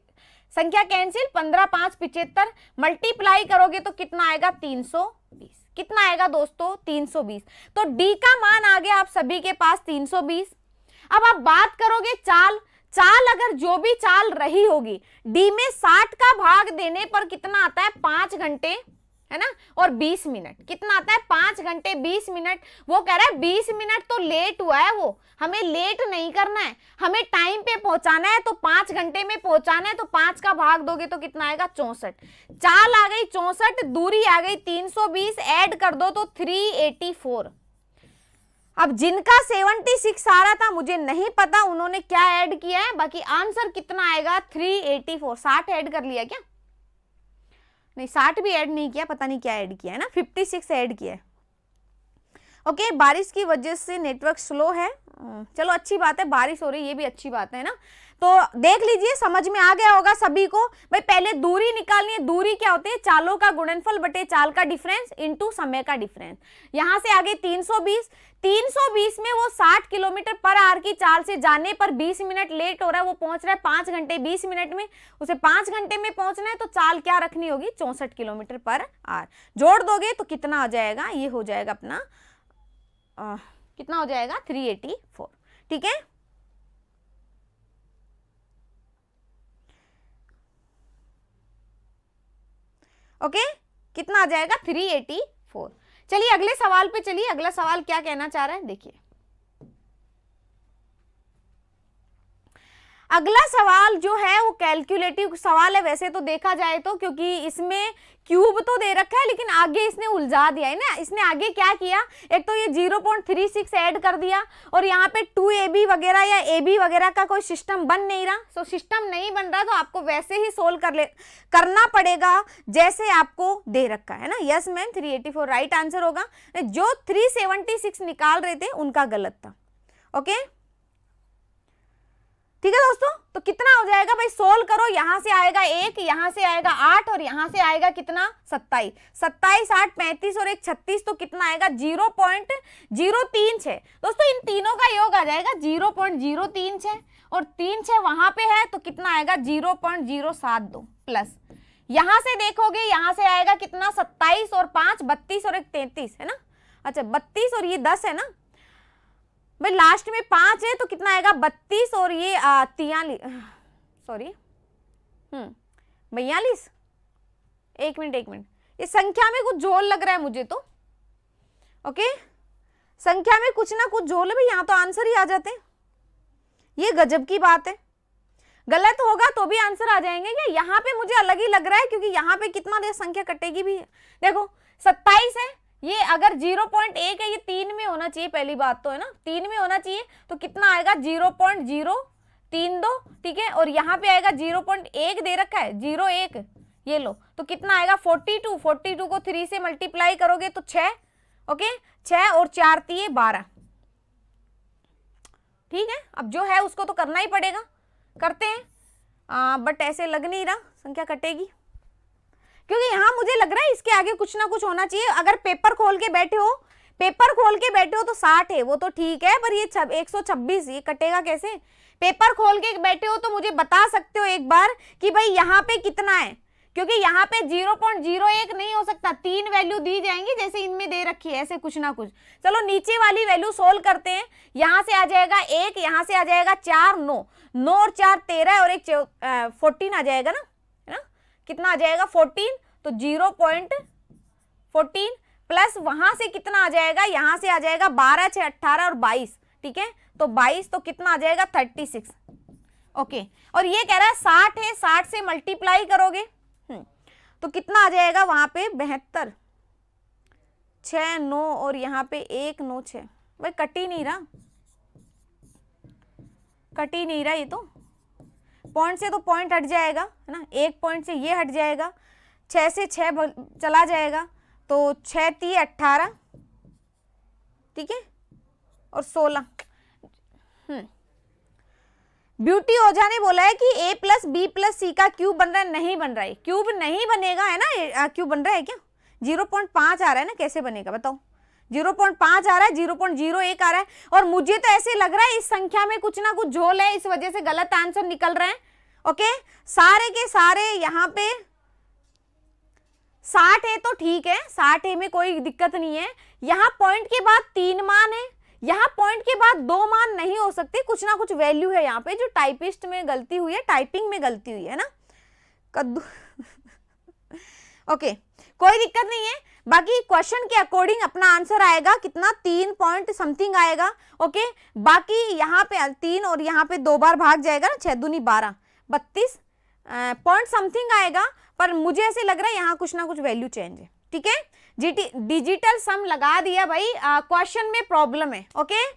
संख्या कैंसिल, 15 5 75, मल्टीप्लाई करोगे तो कितना आएगा, 320। कितना आएगा दोस्तों, 320। तो डी का मान आ गया आप सभी के पास 320। अब आप बात करोगे चाल, अगर जो भी चाल रही होगी, डी में 60 का भाग देने पर कितना आता है, 5 घंटे है ना, और 20 मिनट। कितना आता है, 5 घंटे 20 मिनट। वो कह रहा है 20 मिनट तो लेट हुआ है, वो हमें लेट नहीं करना है, हमें टाइम पे पहुंचाना है, तो 5 घंटे में पहुंचाना है, तो 5 का भाग दोगे तो कितना आएगा, 64। चाल आ गई 64, दूरी आ गई 320, ऐड कर दो तो 384। अब जिनका 76 आ रहा था मुझे नहीं पता उन्होंने क्या ऐड किया है, बाकी आंसर कितना आएगा, 384। 60 ऐड कर लिया क्या, नहीं 60 भी ऐड नहीं किया, पता नहीं क्या ऐड किया है ना, 56 ऐड किया है। ओके, बारिश की वजह से नेटवर्क स्लो है, चलो अच्छी बात है, बारिश हो रही है, ये भी अच्छी बात है ना। तो देख लीजिए, समझ में आ गया होगा सभी को भाई। पहले दूरी निकालनी है, दूरी क्या होती है, चालों का गुणनफल बटे चाल का डिफरेंस इंटू समय का डिफरेंस। यहां से आगे 320 में वो 60 किलोमीटर पर आवर की चाल से जाने पर 20 मिनट लेट हो रहा है, वो पहुंच रहा है 5 घंटे 20 मिनट में, उसे 5 घंटे में पहुंचना है, तो चाल क्या रखनी होगी, 64 किलोमीटर पर आवर। जोड़ दोगे तो कितना हो जाएगा, ये हो जाएगा अपना कितना हो जाएगा, 384। ठीक है, ओके, कितना आ जाएगा, 384। चलिए अगले सवाल पे चलिए, अगला सवाल क्या कहना चाह रहा है देखिए। अगला सवाल जो है वो कैलकुलेटिव सवाल है वैसे तो देखा जाए तो, क्योंकि इसमें क्यूब तो दे रखा है लेकिन आगे इसने उलझा दिया है ना। इसने आगे क्या किया, एक तो ये 0.36 ऐड कर दिया, और यहाँ पे 2ab वगैरह या ab वगैरह का कोई सिस्टम बन नहीं रहा। सो सिस्टम नहीं बन रहा तो आपको वैसे ही सोल्व करना पड़ेगा जैसे आपको दे रखा है ना। यस मैम, 384 राइट आंसर होगा। जो 376 निकाल रहे थे उनका गलत था। ओके, ठीक है दोस्तों, तो कितना हो जाएगा भाई, सोल्व करो। यहां से आएगा 1, यहां से आएगा 8, और यहां से आएगा कितना, 27। 27 8 35 और 1 36, तो कितना आएगा, 0.036। दोस्तों इन तीनों का योग आ जाएगा 0.036, और 3 6 वहां पे है तो कितना आएगा, 0.072 प्लस। यहां से देखोगे, यहां से आएगा कितना, 27 और 5 32 और 1 33 है ना। अच्छा 32 और ये 10 है ना भाई, लास्ट में 5 है तो कितना आएगा, 32 और ये 43, सॉरी 42। एक मिनट, ये संख्या में कुछ जोड़ लग रहा है मुझे तो। ओके, संख्या में कुछ ना कुछ जोड़ है भाई, यहाँ तो आंसर ही आ जाते हैं। ये गजब की बात है, गलत होगा तो भी आंसर आ जाएंगे क्या? यहाँ पे मुझे अलग ही लग रहा है, क्योंकि यहाँ पे कितना संख्या कटेगी भी, देखो 27 है, ये अगर 0.1 है, ये 3 में होना चाहिए, पहली बात तो है ना, 3 में होना चाहिए, तो कितना आएगा 0.032, ठीक है, और यहाँ पे आएगा 0.1 दे रखा है, 0.1, ये लो, तो कितना आएगा 42, 42 को 3 से मल्टीप्लाई करोगे तो 6, ओके, 6 और 4 3 12, ठीक है। अब जो है उसको तो करना ही पड़ेगा, करते हैं, बट ऐसे लग नहीं रहा संख्या कटेगी, क्योंकि यहाँ मुझे लग रहा है इसके आगे कुछ ना कुछ होना चाहिए। अगर पेपर खोल के बैठे हो, पेपर खोल के बैठे हो तो 60 है, वो तो ठीक है, पर ये 126, ये कटेगा कैसे? पेपर खोल के बैठे हो तो मुझे बता सकते हो एक बार कि भाई यहाँ पे कितना है, क्योंकि यहाँ पे 0.01 नहीं हो सकता, 3 वैल्यू दी जाएंगी जैसे इनमें दे रखी है, ऐसे कुछ ना कुछ। चलो नीचे वाली वैल्यू सोल्व करते हैं, यहाँ से आ जाएगा 1, यहाँ से आ जाएगा 4, 9, 9 और 4 13 और एक 14 आ जाएगा ना, है ना, कितना आ जाएगा 14, तो 0.14 प्लस वहां से कितना आ जाएगा, यहाँ से आ जाएगा 12 6 18 और 22, ठीक है, तो 22, तो कितना आ जाएगा 36, ओके। और ये कह रहा है 60 है, 60 से मल्टीप्लाई करोगे तो कितना आ जाएगा वहां पे 72, 6 9 और यहाँ पे 1 9 6, भाई कट ही नहीं रहा, कट ही नहीं रहा, ये तो पॉइंट से तो पॉइंट हट जाएगा, है ना, एक पॉइंट से ये हट जाएगा, 6 से 6 चला जाएगा, तो 6 3 18, ठीक है, और 16। ब्यूटी ओझा ने बोला है कि a प्लस बी प्लस सी का क्यूब बन रहा है, नहीं बन रहा है, क्यूब नहीं बनेगा, है ना, क्यूब बन रहा है क्या? 0.5 आ रहा है ना, कैसे बनेगा बताओ? 0.5 आ रहा है, 0.01 आ रहा है, और मुझे तो ऐसे लग रहा है इस संख्या में कुछ ना कुछ झोल है, इस वजह से गलत आंसर निकल रहे हैं, ओके। सारे के सारे यहाँ पे 60 है तो ठीक है, 60 है में कोई दिक्कत नहीं है, यहाँ पॉइंट के बाद 3 मान है, यहाँ पॉइंट के बाद 2 मान नहीं हो सकते, कुछ ना कुछ वैल्यू है यहाँ पे जो टाइपिस्ट में गलती हुई है, टाइपिंग में गलती हुई है ना, कद्दू ओके, कोई दिक्कत नहीं है। बाकी क्वेश्चन के अकॉर्डिंग अपना आंसर आएगा कितना, 3 पॉइंट समथिंग आएगा, ओके। बाकी यहाँ पे 3 और यहाँ पे 2 बार भाग जाएगा ना, 6 दूनी 12, 32 पॉइंट समथिंग आएगा, पर मुझे ऐसे लग रहा है यहाँ कुछ ना कुछ वैल्यू चेंज है, ठीक है। डिजिटल सम लगा दिया भाई, क्वेश्चन में प्रॉब्लम है, ओके,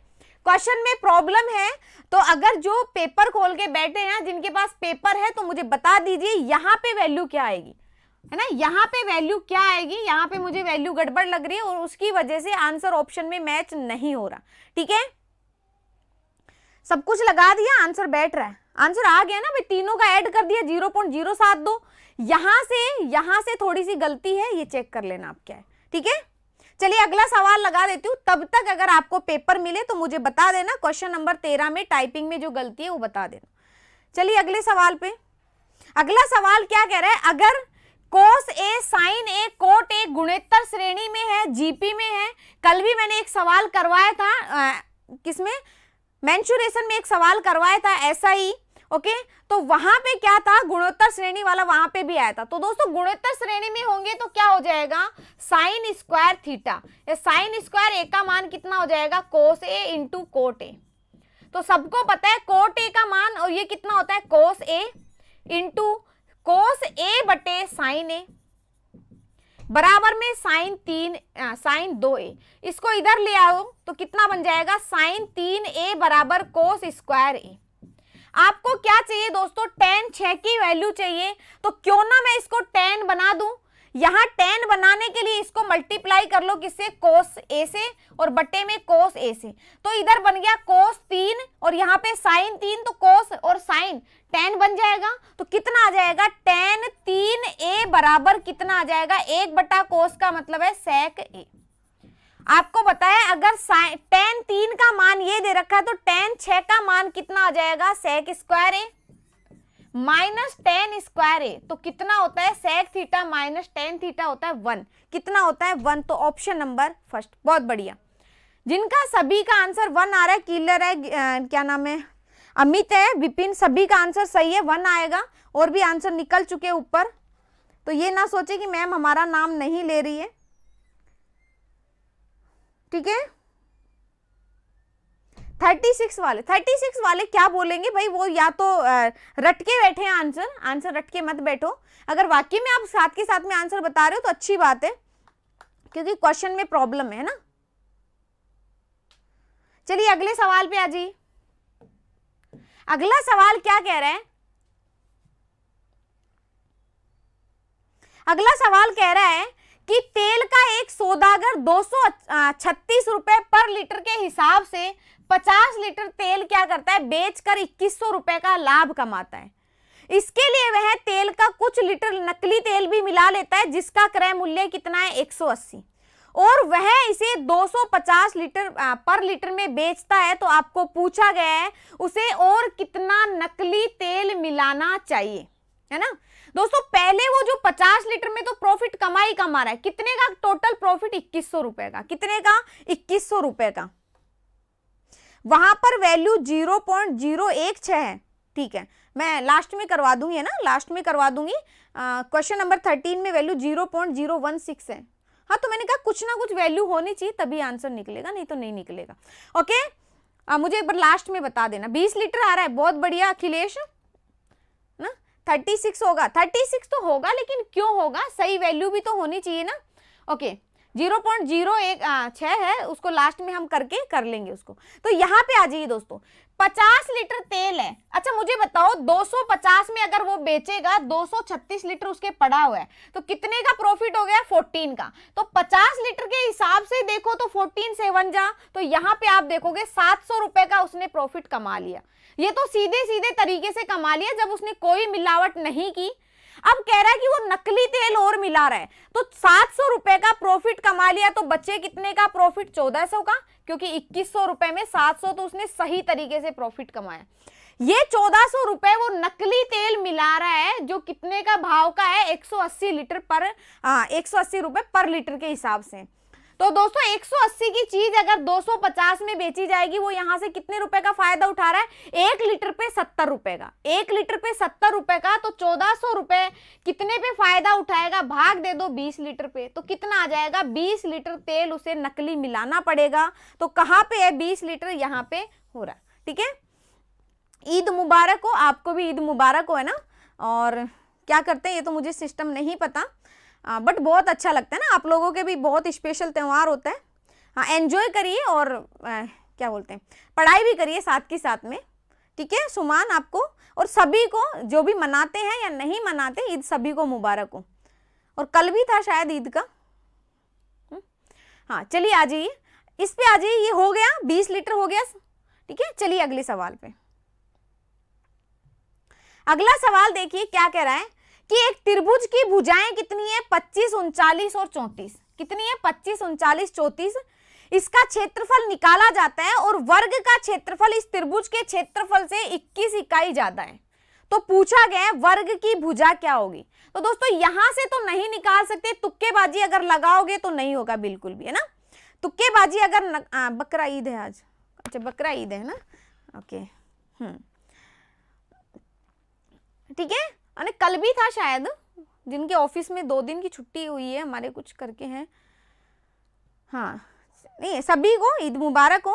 क्वेश्चन में प्रॉब्लम है, तो अगर जो पेपर खोल के बैठे हैं, जिनके पास पेपर है, तो मुझे बता दीजिए यहाँ पे वैल्यू क्या आएगी, है ना, यहाँ पे वैल्यू क्या आएगी, यहाँ पे मुझे वैल्यू गड़बड़ लग रही है और उसकी वजह से आंसर ऑप्शन में मैच नहीं हो रहा, ठीक है। सब कुछ लगा दिया, आंसर बैठ रहा है, आंसर आ गया ना भाई, तीनों का ऐड कर दिया 0.072, यहाँ से थोड़ी सी गलती है, ये चेक कर लेना आप क्या है, ठीक है। चलिए अगला सवाल लगा देती हूँ, तब तक अगर आपको पेपर मिले तो मुझे बता देना, क्वेश्चन नंबर 13 में टाइपिंग में जो गलती है वो बता देना। चलिए अगले सवाल पे, अगला सवाल क्या कह रहा है, अगर कोस ए साइन ए कोट ए गुणोत्तर श्रेणी में है, जीपी में है, कल भी मैंने एक सवाल करवाया था, किसमें, मेंसुरेशन में एक सवाल करवाया था ऐसा ही, ओके, तो वहां पे क्या था, गुणोत्तर श्रेणी वाला वहां पे भी आया था। तो दोस्तों गुणोत्तर श्रेणी में होंगे तो क्या हो जाएगा, sine square theta, sine square A का मान कितना हो जाएगा, कोस ए इंटू कोट ए। तो सबको पता है कोट ए का मान, और ये कितना होता है, कोस ए इंटू कोस ए बटे साइन ए, बराबर में साइन 2a, इसको इधर ले आओ तो कितना बन जाएगा, साइन 3a बराबर कोस स्क्वायर ए। आपको क्या चाहिए दोस्तों, tan 6 की वैल्यू चाहिए, तो क्यों ना मैं इसको tan बना दूं, यहाँ tan बनाने के लिए इसको मल्टीप्लाई कर लो किससे, कोस a से, और बटे में कोस a से, तो इधर बन गया कोस 3 और यहाँ पे साइन 3, तो कोस और साइन tan बन जाएगा, तो कितना आ जाएगा, tan 3a बराबर कितना आ जाएगा, 1 बटा कोस का मतलब है sec a। आपको पता है अगर tan 3 का मान ये दे रखा है, तो tan 6 का मान कितना आ जाएगा, sec square a minus tan square a, तो कितना होता है, sec theta minus tan theta होता है 1, कितना होता है 1, तो ऑप्शन नंबर फर्स्ट, बहुत बढ़िया। जिनका सभी का आंसर 1 आ रहा है, किलर है, क्या नाम है, अमित है, विपिन, सभी का आंसर सही है, 1 आएगा, और भी आंसर निकल चुके ऊपर, तो ये ना सोचे कि मैम हमारा नाम नहीं ले रही है, ठीक है। 36 वाले क्या बोलेंगे भाई, वो या तो रट के बैठे हैं आंसर रट के मत बैठो। अगर वाकई में आप साथ के साथ में आंसर बता रहे हो तो अच्छी बात है, क्योंकि क्वेश्चन में प्रॉब्लम है ना। चलिए अगले सवाल पे आ जाइए। अगला सवाल क्या कह रहा है, अगला सवाल कह रहा है कि तेल का एक सौदागर 236 रुपए पर लीटर के हिसाब से 50 लीटर तेल क्या करता है, बेचकर 2100 रुपए का लाभ कमाता है। इसके लिए वह तेल का कुछ लीटर नकली तेल भी मिला लेता है, जिसका क्रय मूल्य कितना है, 180, और वह इसे 250 लीटर पर लीटर में बेचता है। तो आपको पूछा गया है उसे और कितना नकली तेल मिलाना चाहिए, है ना दोस्तों। पहले वो जो 50 लीटर में तो प्रॉफिट कमा रहा है, कितने का टोटल प्रॉफिट, 2100 रुपए का, कितने का, 2100 रुपए का। वहां पर वैल्यू 0.016 है, ठीक है, मैं लास्ट में करवा दूंगी, है ना, लास्ट में करवा दूंगी। क्वेश्चन नंबर 13 में वैल्यू 0.016 है। हाँ, तो मैंने कहा कुछ ना कुछ वैल्यू होनी चाहिए तभी आंसर निकलेगा, नहीं तो नहीं निकलेगा। ओके, मुझे एक बार लास्ट में बता देना। 20 लीटर आ रहा है, बहुत बढ़िया अखिलेश ना। 36 होगा, 36 तो होगा, लेकिन क्यों होगा, सही वैल्यू भी तो होनी चाहिए ना। ओके, 0.016 है, उसको लास्ट में हम करके कर लेंगे उसको। तो यहाँ पे आ जाइए दोस्तों, 50 लीटर तेल है। अच्छा मुझे बताओ, 250 में अगर वो बेचेगा, 236 लीटर उसके पड़ा हुआ है, तो कितने का प्रॉफिट हो गया, 14 का। तो 50 लीटर के हिसाब से देखो तो 14 से 1 जा, तो यहाँ पे आप देखोगे 700 रुपए का उसने प्रॉफिट कमा लिया। ये तो सीधे सीधे तरीके से कमा लिया जब उसने कोई मिलावट नहीं की। अब कह रहा है कि वो नकली तेल और मिला रहा है, तो 700 रुपए का प्रॉफिट कमा लिया, तो बच्चे कितने का प्रॉफिट, 1400 का, क्योंकि 2100 रुपए में 700 तो उसने सही तरीके से प्रॉफिट कमाया। ये 1400 रुपए वो नकली तेल मिला रहा है, जो कितने का भाव का है, 180 लीटर पर 180 रुपए पर लीटर के हिसाब से। तो दोस्तों 180 की चीज अगर 250 में बेची जाएगी, वो यहां से कितने रुपए का फायदा उठा रहा है, 1 लीटर पे 70 रुपए का, 1 लीटर पे 70 रुपए का। तो 1400 रुपए कितने पे फायदा उठाएगा, भाग दे दो 20 लीटर पे, तो कितना आ जाएगा, 20 लीटर तेल उसे नकली मिलाना पड़ेगा। तो कहां पे है 20 लीटर, यहां पे हो रहा है, ठीक है। ईद मुबारक हो, आपको भी ईद मुबारक हो, है ना। और क्या करते हैं ये तो मुझे सिस्टम नहीं पता, बट बहुत अच्छा लगता है ना, आप लोगों के भी बहुत स्पेशल त्यौहार होता है। हाँ, एंजॉय करिए और क्या बोलते हैं, पढ़ाई भी करिए साथ के साथ में, ठीक है। सुमान आपको और सभी को, जो भी मनाते हैं या नहीं मनाते, ईद सभी को मुबारक हो। और कल भी था शायद ईद का। हाँ चलिए आ जाइए, इस पे आ जाइए। ये हो गया, 20 लीटर हो गया, ठीक है। चलिए अगले सवाल पे। अगला सवाल देखिए क्या कह रहा है कि एक त्रिभुज की भुजाएं कितनी है, 25, 39 और 34। कितनी है, 25, 39, 34। इसका क्षेत्रफल निकाला जाता है और वर्ग का क्षेत्रफल इस त्रिभुज के क्षेत्रफल से 21 इकाई ज्यादा है। तो पूछा गया है वर्ग की भुजा क्या होगी। तो दोस्तों यहां से तो नहीं निकाल सकते, तुक्केबाजी अगर लगाओगे तो नहीं होगा बिल्कुल भी, है ना। तुक्केबाजी अगर बकरा ईद है आज, अच्छा बकरा ईद है ना, ओके, ठीक है। अरे कल भी था शायद, जिनके ऑफिस में 2 दिन की छुट्टी हुई है, हमारे कुछ करके हैं। हाँ नहीं, सभी को ईद मुबारक हो।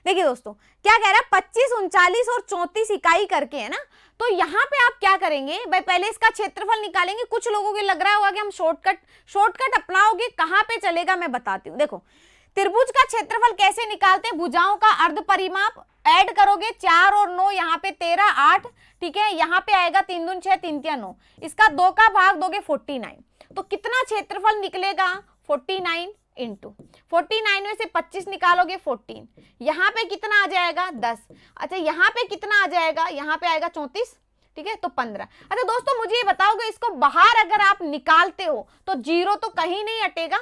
देखिए दोस्तों क्या कह रहा है, 25, 39 और 34 इकाई करके, है ना। तो यहाँ पे आप क्या करेंगे भाई, पहले इसका क्षेत्रफल निकालेंगे। कुछ लोगों को लग रहा होगा कि हम शॉर्टकट अपनाओगे, कहाँ पे चलेगा मैं बताती हूँ। देखो त्रिभुज का क्षेत्रफल कैसे निकालते हैं, भुजाओं का अर्ध परिमाप ऐड करोगे, 4 और 9, यहाँ पे 13, 8, ठीक है। यहाँ पे आएगा 3 दून 6, 3 तिया 9, इसका 2 का भाग दोगे 49। तो कितना क्षेत्रफल निकलेगा, 49 इंटू 49 में से 25 निकालोगे 14, यहाँ पे कितना आ जाएगा 10। अच्छा यहाँ पे कितना आ जाएगा, यहाँ पे आएगा 34, ठीक है, तो 15। अच्छा दोस्तों मुझे ये बताओगे, इसको बाहर अगर आप निकालते हो तो जीरो तो कहीं नहीं हटेगा।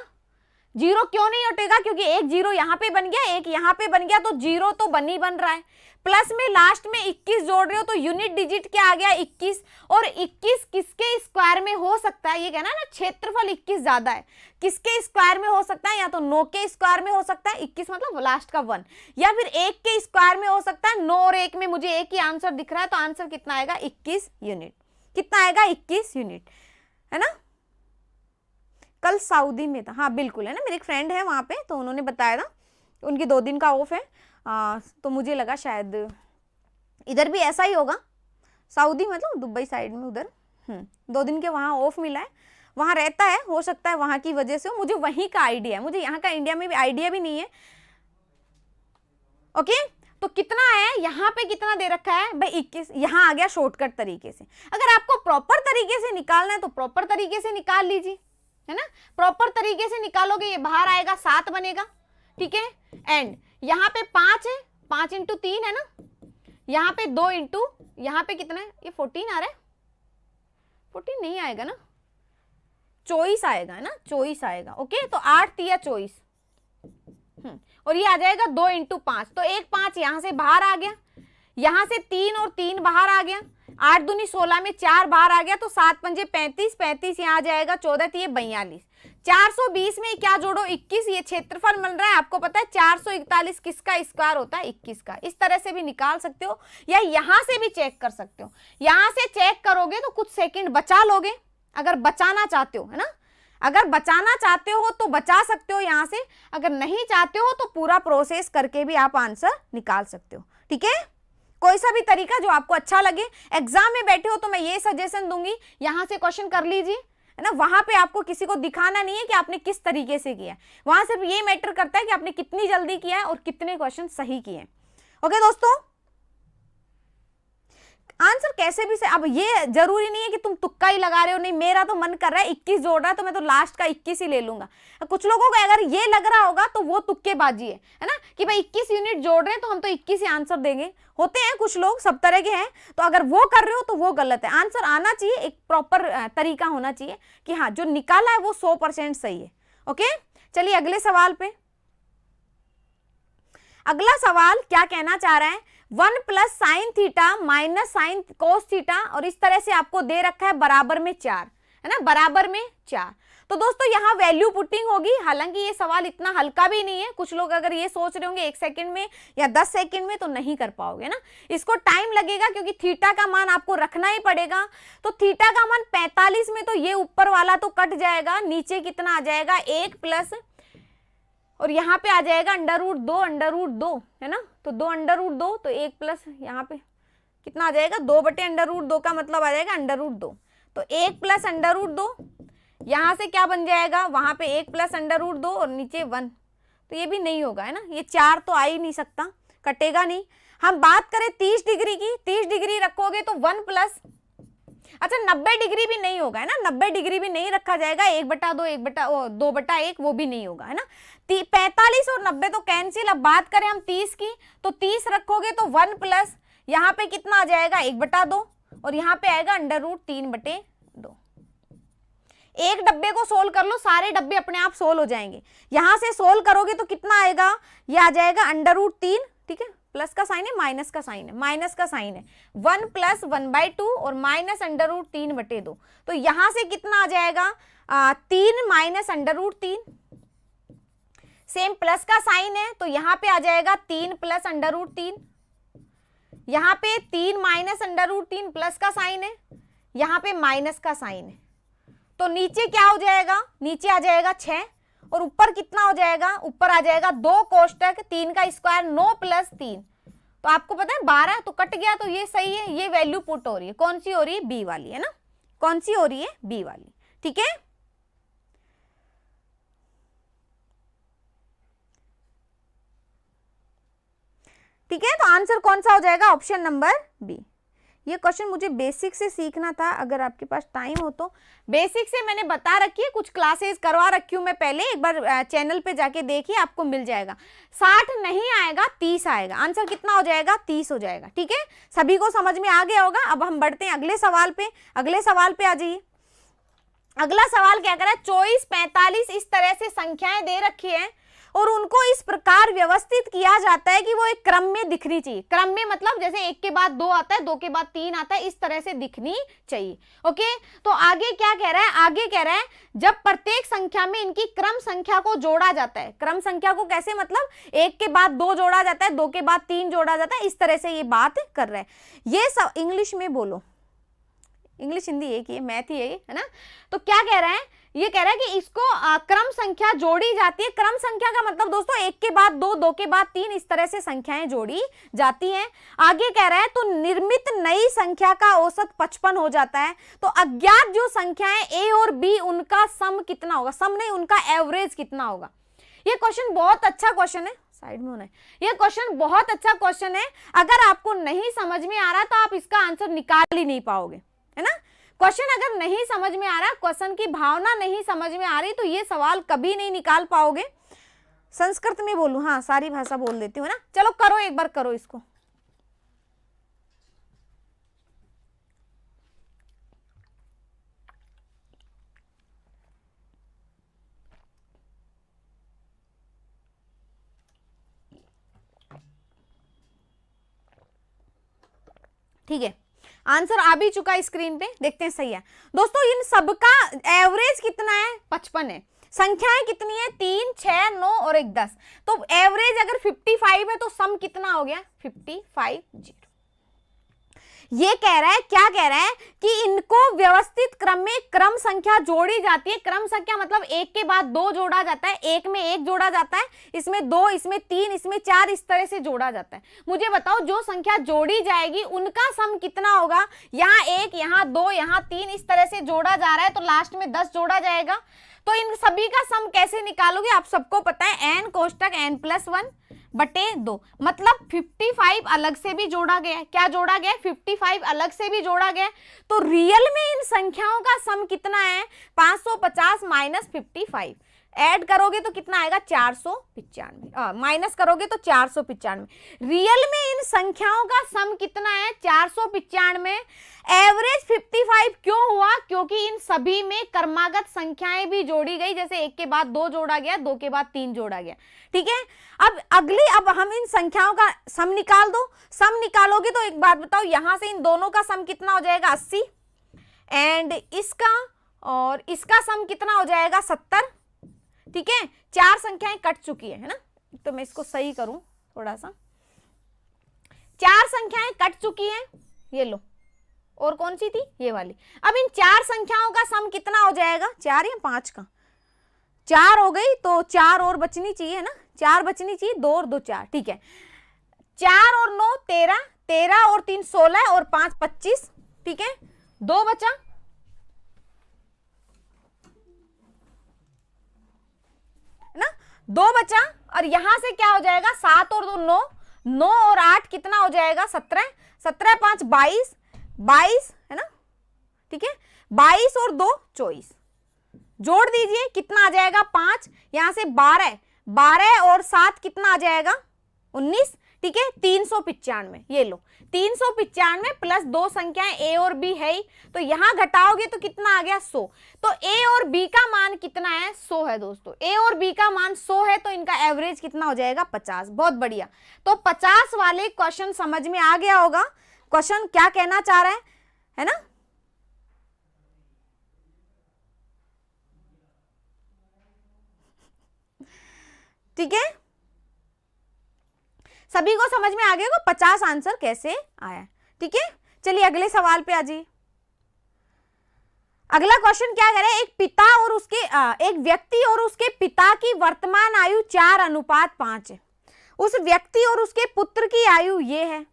जीरो क्यों नहीं हटेगा, क्योंकि एक जीरो यहाँ पे बन गया, एक यहाँ पे बन गया, तो जीरो तो बन रहा है। प्लस में लास्ट में 21 जोड़ रहे हो तो यूनिट डिजिट क्या आ गया, 21। और 21 किसके स्क्वायर में हो सकता है, ये कहना है ना, क्षेत्रफल 21 ज्यादा है, किसके स्क्वायर में हो सकता है, या तो 9 के स्क्वायर में हो सकता है, 21 मतलब लास्ट का 1, या फिर 1 के स्क्वायर में हो सकता है। 9 और 1 में मुझे एक ही आंसर दिख रहा है, तो आंसर कितना आएगा, 21 यूनिट। कितना आएगा, 21 यूनिट, है ना। कल सऊदी में था, हाँ बिल्कुल, है ना, मेरी एक फ्रेंड है वहां पे, तो उन्होंने बताया था उनकी 2 दिन का ऑफ है। तो मुझे लगा शायद इधर भी ऐसा ही होगा, सऊदी मतलब दुबई साइड में उधर 2 दिन के वहाँ ऑफ मिला है, वहाँ रहता है, हो सकता है वहाँ की वजह से हो, मुझे वहीं का आइडिया है, मुझे यहाँ का इंडिया में भी आइडिया भी नहीं है। ओके, तो कितना है यहाँ पे, कितना दे रखा है भाई 21, यहाँ आ गया शॉर्टकट तरीके से। अगर आपको प्रॉपर तरीके से निकालना है तो प्रॉपर तरीके से निकाल लीजिए, है ना, प्रॉपर तरीके से निकालोगे ये बाहर आएगा 7 बनेगा, ठीक है। एंड यहाँ पे 5 है, 5 इंटू 3 है ना, यहाँ पे 2 इंटू, यहाँ पे कितना है, ये 14 आ रहा है, 14 नहीं आएगा ना, 24 आएगा, है ना, 24 आएगा। ओके, तो 8 तिया 24, और ये आ जाएगा 2 इंटू 5, तो 1 5 यहाँ से बाहर आ गया, यहाँ से 3 और 3 बाहर आ गया, 8 दूनी 16 में 4 बाहर आ गया, तो 7 पंजे 35, 35 यहाँ आ जाएगा 14 तिये 42, 420 में क्या जोड़ो 21, ये क्षेत्रफल बन रहा है, आपको पता है 441 किसका स्क्वायर होता है, 21 का। इस तरह से भी निकाल सकते हो या यहाँ से भी चेक कर सकते हो, यहाँ से चेक करोगे तो कुछ सेकंड बचा लोगे अगर बचाना चाहते हो, है ना, अगर बचाना चाहते हो तो बचा सकते हो यहाँ से, अगर नहीं चाहते हो तो पूरा प्रोसेस करके भी आप आंसर निकाल सकते हो, ठीक है। कोई सा भी तरीका जो आपको अच्छा लगे, एग्जाम में बैठे हो तो मैं ये सजेशन दूंगी, यहाँ से क्वेश्चन कर लीजिए, है ना, वहां पे आपको किसी को दिखाना नहीं है कि आपने किस तरीके से किया, वहां सिर्फ ये मैटर करता है कि आपने कितनी जल्दी किया है और कितने क्वेश्चन सही किए। ओके दोस्तों, आंसर कैसे भी से, अब ये जरूरी नहीं है कि तुम तुक्का ही लगा रहे हो, नहीं मेरा तो मन कर रहा है 21 जोड़ रहा है तो मैं तो लास्ट का 21 ही ले लूंगा। कुछ लोगों को अगर ये लग रहा होगा तो वो तुक्केबाजी है ना, कि भाई 21 यूनिट जोड़ रहे हैं तो हम तो 21 ही आंसर देंगे, होते हैं कुछ लोग, सब तरह के हैं। तो अगर वो कर रहे हो तो वो गलत है, आंसर आना चाहिए, एक प्रॉपर तरीका होना चाहिए कि हाँ जो निकाला है वो 100% सही है। ओके, चलिए अगले सवाल पे। अगला सवाल क्या कहना चाह रहा है, 1 plus sine theta minus sine cos theta, और इस तरह से आपको दे रखा है बराबर में 4, है ना, बराबर में 4। तो दोस्तों यहाँ वैल्यू पुटिंग होगी, हालांकि ये सवाल इतना हल्का भी नहीं है, कुछ लोग अगर ये सोच रहे होंगे 1 सेकंड में या 10 सेकंड में तो नहीं कर पाओगे ना, इसको टाइम लगेगा क्योंकि थीटा का मान आपको रखना ही पड़ेगा। तो थीटा का मान 45 में तो ये ऊपर वाला तो कट जाएगा, नीचे कितना आ जाएगा 1 प्लस, और यहाँ पे आ जाएगा √2 है ना, तो 2 तो 1 प्लस यहाँ पे कितना आ जाएगा 2/√2 का मतलब आ जाएगा √2, तो 1 प्लस √2, यहाँ से क्या बन जाएगा वहाँ पे 1 प्लस √2 और नीचे 1, तो ये भी नहीं होगा, है ना, ये 4 तो आ ही नहीं सकता, कटेगा नहीं। हम बात करें 30 डिग्री की, 30 डिग्री रखोगे तो 1 प्लस, अच्छा 90 डिग्री भी नहीं होगा, है ना, 90 डिग्री भी नहीं रखा जाएगा, 1/2/1 वो भी नहीं होगा, है ना। 45 और 90 तो कैंसिल। अब बात करें हम 30 की, तो 30 रखोगे तो 1 प्लस, यहाँ पे कितना आ जाएगा 1/2, और यहाँ पे आएगा √3/2। एक डब्बे को सोल्व कर लो, सारे डब्बे अपने आप सोल्व हो जाएंगे। यहां से सोल्व करोगे तो कितना आएगा, ये आ जाएगा √3, ठीक है, प्लस का साइन है माइनस का साइन है, माइनस का साइन है, 1 प्लस 1/2 और माइनस √3/2, तो यहां से कितना आ जाएगा 3 माइनस √3, सेम प्लस का साइन है तो यहाँ पे आ जाएगा 3 प्लस √3, यहाँ पे 3 माइनस √3 प्लस का साइन है, यहाँ पे माइनस का साइन है, तो नीचे क्या हो जाएगा, नीचे आ जाएगा 6, और ऊपर कितना हो जाएगा, ऊपर आ जाएगा 2 कोष्टक 3 का स्क्वायर 9 प्लस 3, तो आपको पता है 12 तो कट गया, तो ये सही है, ये वैल्यू पुट हो रही है, कौन सी हो रही है, बी वाली, है ना, कौन सी हो रही है, बी वाली, ठीक है। ठीक है, तो आंसर कौन सा हो जाएगा, ऑप्शन नंबर बी। ये क्वेश्चन मुझे बेसिक से सीखना था, अगर आपके पास टाइम हो तो बेसिक से मैंने बता रखी है, कुछ क्लासेस करवा रखी हूँ मैं पहले, एक बार चैनल पे जाके देखिए, आपको मिल जाएगा। 60 नहीं आएगा, 30 आएगा, आंसर कितना हो जाएगा, 30 हो जाएगा, ठीक है, सभी को समझ में आ गया होगा। अब हम बढ़ते हैं अगले सवाल पे, अगले सवाल पे आ जाइए। अगला सवाल क्या कर रहा है, 24, 45 इस तरह से संख्याएं दे रखी है और उनको इस प्रकार व्यवस्थित किया जाता है कि वो एक क्रम में दिखनी चाहिए। क्रम में मतलब जैसे 1 के बाद 2 आता है, 2 के बाद 3 आता है, इस तरह से दिखनी चाहिए। ओके, तो आगे क्या कह रहा है, आगे कह रहा है जब प्रत्येक संख्या में इनकी क्रम संख्या को जोड़ा जाता है। क्रम संख्या को कैसे, मतलब 1 के बाद 2 जोड़ा जाता है, 2 के बाद 3 जोड़ा जाता है, इस तरह से ये बात कर रहा है। ये सब इंग्लिश में बोलो, इंग्लिश हिंदी एक ही है, मैथ ही है ना। तो क्या कह रहे हैं, ये कह रहा है कि इसको क्रम संख्या जोड़ी जाती है। क्रम संख्या का मतलब दोस्तों एक के बाद दो, दो के बाद तीन, इस तरह से संख्याएं जोड़ी जाती हैं। आगे कह रहा है तो निर्मित नई संख्या का औसत 55 हो जाता है। तो अज्ञात जो संख्याएं ए और बी, उनका सम कितना होगा, सम नहीं, उनका एवरेज कितना होगा। ये क्वेश्चन बहुत अच्छा क्वेश्चन है, साइड में होना है। ये क्वेश्चन बहुत अच्छा क्वेश्चन है। अगर आपको नहीं समझ में आ रहा तो आप इसका आंसर निकाल ही नहीं पाओगे, है ना। क्वेश्चन अगर नहीं समझ में आ रहा, क्वेश्चन की भावना नहीं समझ में आ रही, तो ये सवाल कभी नहीं निकाल पाओगे। संस्कृत में बोलूं, हाँ सारी भाषा बोल देती हूँ ना। चलो करो, एक बार करो इसको। ठीक है, आंसर आ भी चुका है स्क्रीन पे, देखते हैं सही है। दोस्तों इन सबका एवरेज कितना है, 55 है। संख्याएं कितनी है, 3, 6, 9 और 1, 10। तो एवरेज अगर 55 है तो सम कितना हो गया, 55, 0। ये कह रहा है, क्या कह रहा है कि इनको व्यवस्थित क्रम में क्रम संख्या जोड़ी जाती है। क्रम संख्या मतलब एक के बाद दो जोड़ा जाता है, एक में एक जोड़ा जाता है, इसमें दो, इसमें तीन, इसमें चार, इस तरह से जोड़ा जाता है। मुझे बताओ जो संख्या जोड़ी जाएगी उनका सम कितना होगा। यहाँ एक, यहाँ दो, यहाँ तीन, इस तरह से जोड़ा जा रहा है, तो लास्ट में 10 जोड़ा जाएगा। तो इन सभी का सम कैसे निकालोगे, आप सबको पता है, n कोष्टक n+1 बटे 2, मतलब 55 अलग से भी जोड़ा गया है। क्या जोड़ा गया है, 55 अलग से भी जोड़ा गया है। तो रियल में इन संख्याओं का सम कितना है, 550 माइनस 55। ऐड करोगे तो कितना आएगा, 495, माइनस करोगे तो 495। रियल में इन संख्याओं का सम कितना है, 495। एवरेज 55 क्यों हुआ, क्योंकि इन सभी में क्रमागत संख्याएं भी जोड़ी गई। जैसे एक के बाद दो जोड़ा गया, दो के बाद तीन जोड़ा गया। ठीक है, अब हम इन संख्याओं का सम निकाल दो। सम निकालोगे तो एक बात बताओ, यहां से इन दोनों का सम कितना हो जाएगा, 80, एंड इसका और इसका सम कितना हो जाएगा, 70। ठीक है, चार संख्याएं कट चुकी है ना। तो मैं इसको सही करूं थोड़ा सा, चार संख्याएं कट चुकी हैं, ये लो, और कौन सी थी, ये वाली। अब इन चार संख्याओं का सम कितना हो जाएगा, 4 या 5 का, 4 हो गई, तो 4 और बचनी चाहिए ना, 4 बचनी चाहिए, 2 और 2 4। ठीक है, 4 और 9 13, 13 और 3 16 और 5 25। ठीक है, 2 बचा, है ना, 2 बचा। और यहां से क्या हो जाएगा, 7 और 2 9, 9 और 8 कितना हो जाएगा, 17, 17 5 22, 22, है ना। ठीक है, 22 और 2 24, जोड़ दीजिए कितना आ जाएगा, 5, यहां से 12, 12 और 7 कितना आ जाएगा, 19। ठीक है, 395। ये लो, 395 प्लस दो संख्याएं ए और बी है ही, तो यहां घटाओगे तो कितना आ गया, 100। तो ए और बी का मान कितना है, 100 है दोस्तों। ए और बी का मान 100 है, तो इनका एवरेज कितना हो जाएगा, 50। बहुत बढ़िया। तो 50 वाले क्वेश्चन समझ में आ गया होगा, क्वेश्चन क्या कहना चाह रहा है ना। ठीक है, सभी को समझ में आ गया को 50 आंसर कैसे आया। ठीक है, चलिए अगले सवाल पे आ जाइए। अगला क्वेश्चन क्या कह रहा है, एक पिता और उसके एक व्यक्ति और उसके पिता की वर्तमान आयु 4:5 है। उस व्यक्ति और उसके पुत्र की आयु ये है।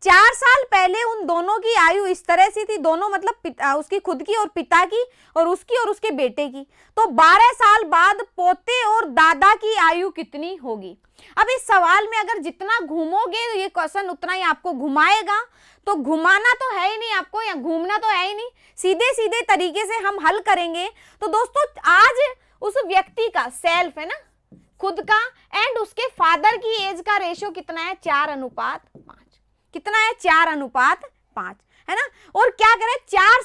4 साल पहले उन दोनों की आयु इस तरह से थी, दोनों मतलब उसकी खुद की और पिता की, और उसकी और उसके बेटे की। तो 12 साल बाद पोते और दादा की आयु कितनी होगी। अब इस सवाल में अगर जितना घूमोगे तो ये क्वेश्चन उतना ही आपको घुमाएगा। तो घुमाना तो है ही नहीं आपको, या घूमना तो है ही नहीं, सीधे सीधे तरीके से हम हल करेंगे। तो दोस्तों आज उस व्यक्ति का सेल्फ है ना, खुद का, एंड उसके फादर की एज का रेशियो कितना है, 4:5। कितना है, 4:5, है ना। और क्या करें, 4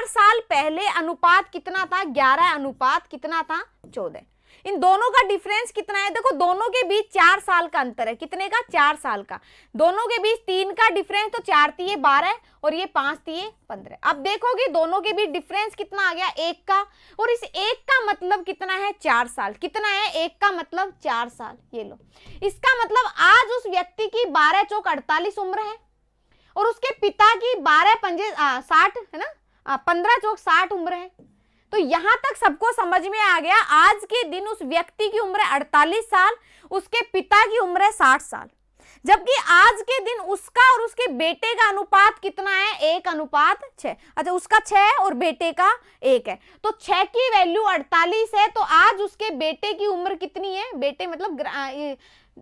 साल पहले अनुपात कितना था, 11 कितना था, 14। इन दोनों का डिफरेंस कितना है, देखो दोनों के बीच 4 साल का अंतर है। कितने का, 4 साल का। दोनों के बीच 3 का डिफरेंस, तो 4 तिये 12 और ये 5 तिये 15। अब देखोगे दोनों के बीच डिफरेंस कितना आ गया, 1 का, और इस 1 का मतलब कितना है, 4 साल। कितना है, 1 का मतलब 4 साल। ये लो, इसका मतलब आज उस व्यक्ति की 12 चौक 48 उम्र है, और उसके पिता की 12 पंजे 60 है ना, 15 चौक 60 उम्र है। तो यहां तक सबको समझ में आ गया। आज के दिन उस व्यक्ति की उम्र है 48 साल, उसके पिता की उम्र है 60 साल, जबकि आज के दिन उसका और उसके बेटे का अनुपात कितना है, 1:6। अच्छा, उसका 6 और बेटे का 1 है, तो 6 की वैल्यू 48 है। तो आज उसके बेटे की उम्र कितनी है, बेटे मतलब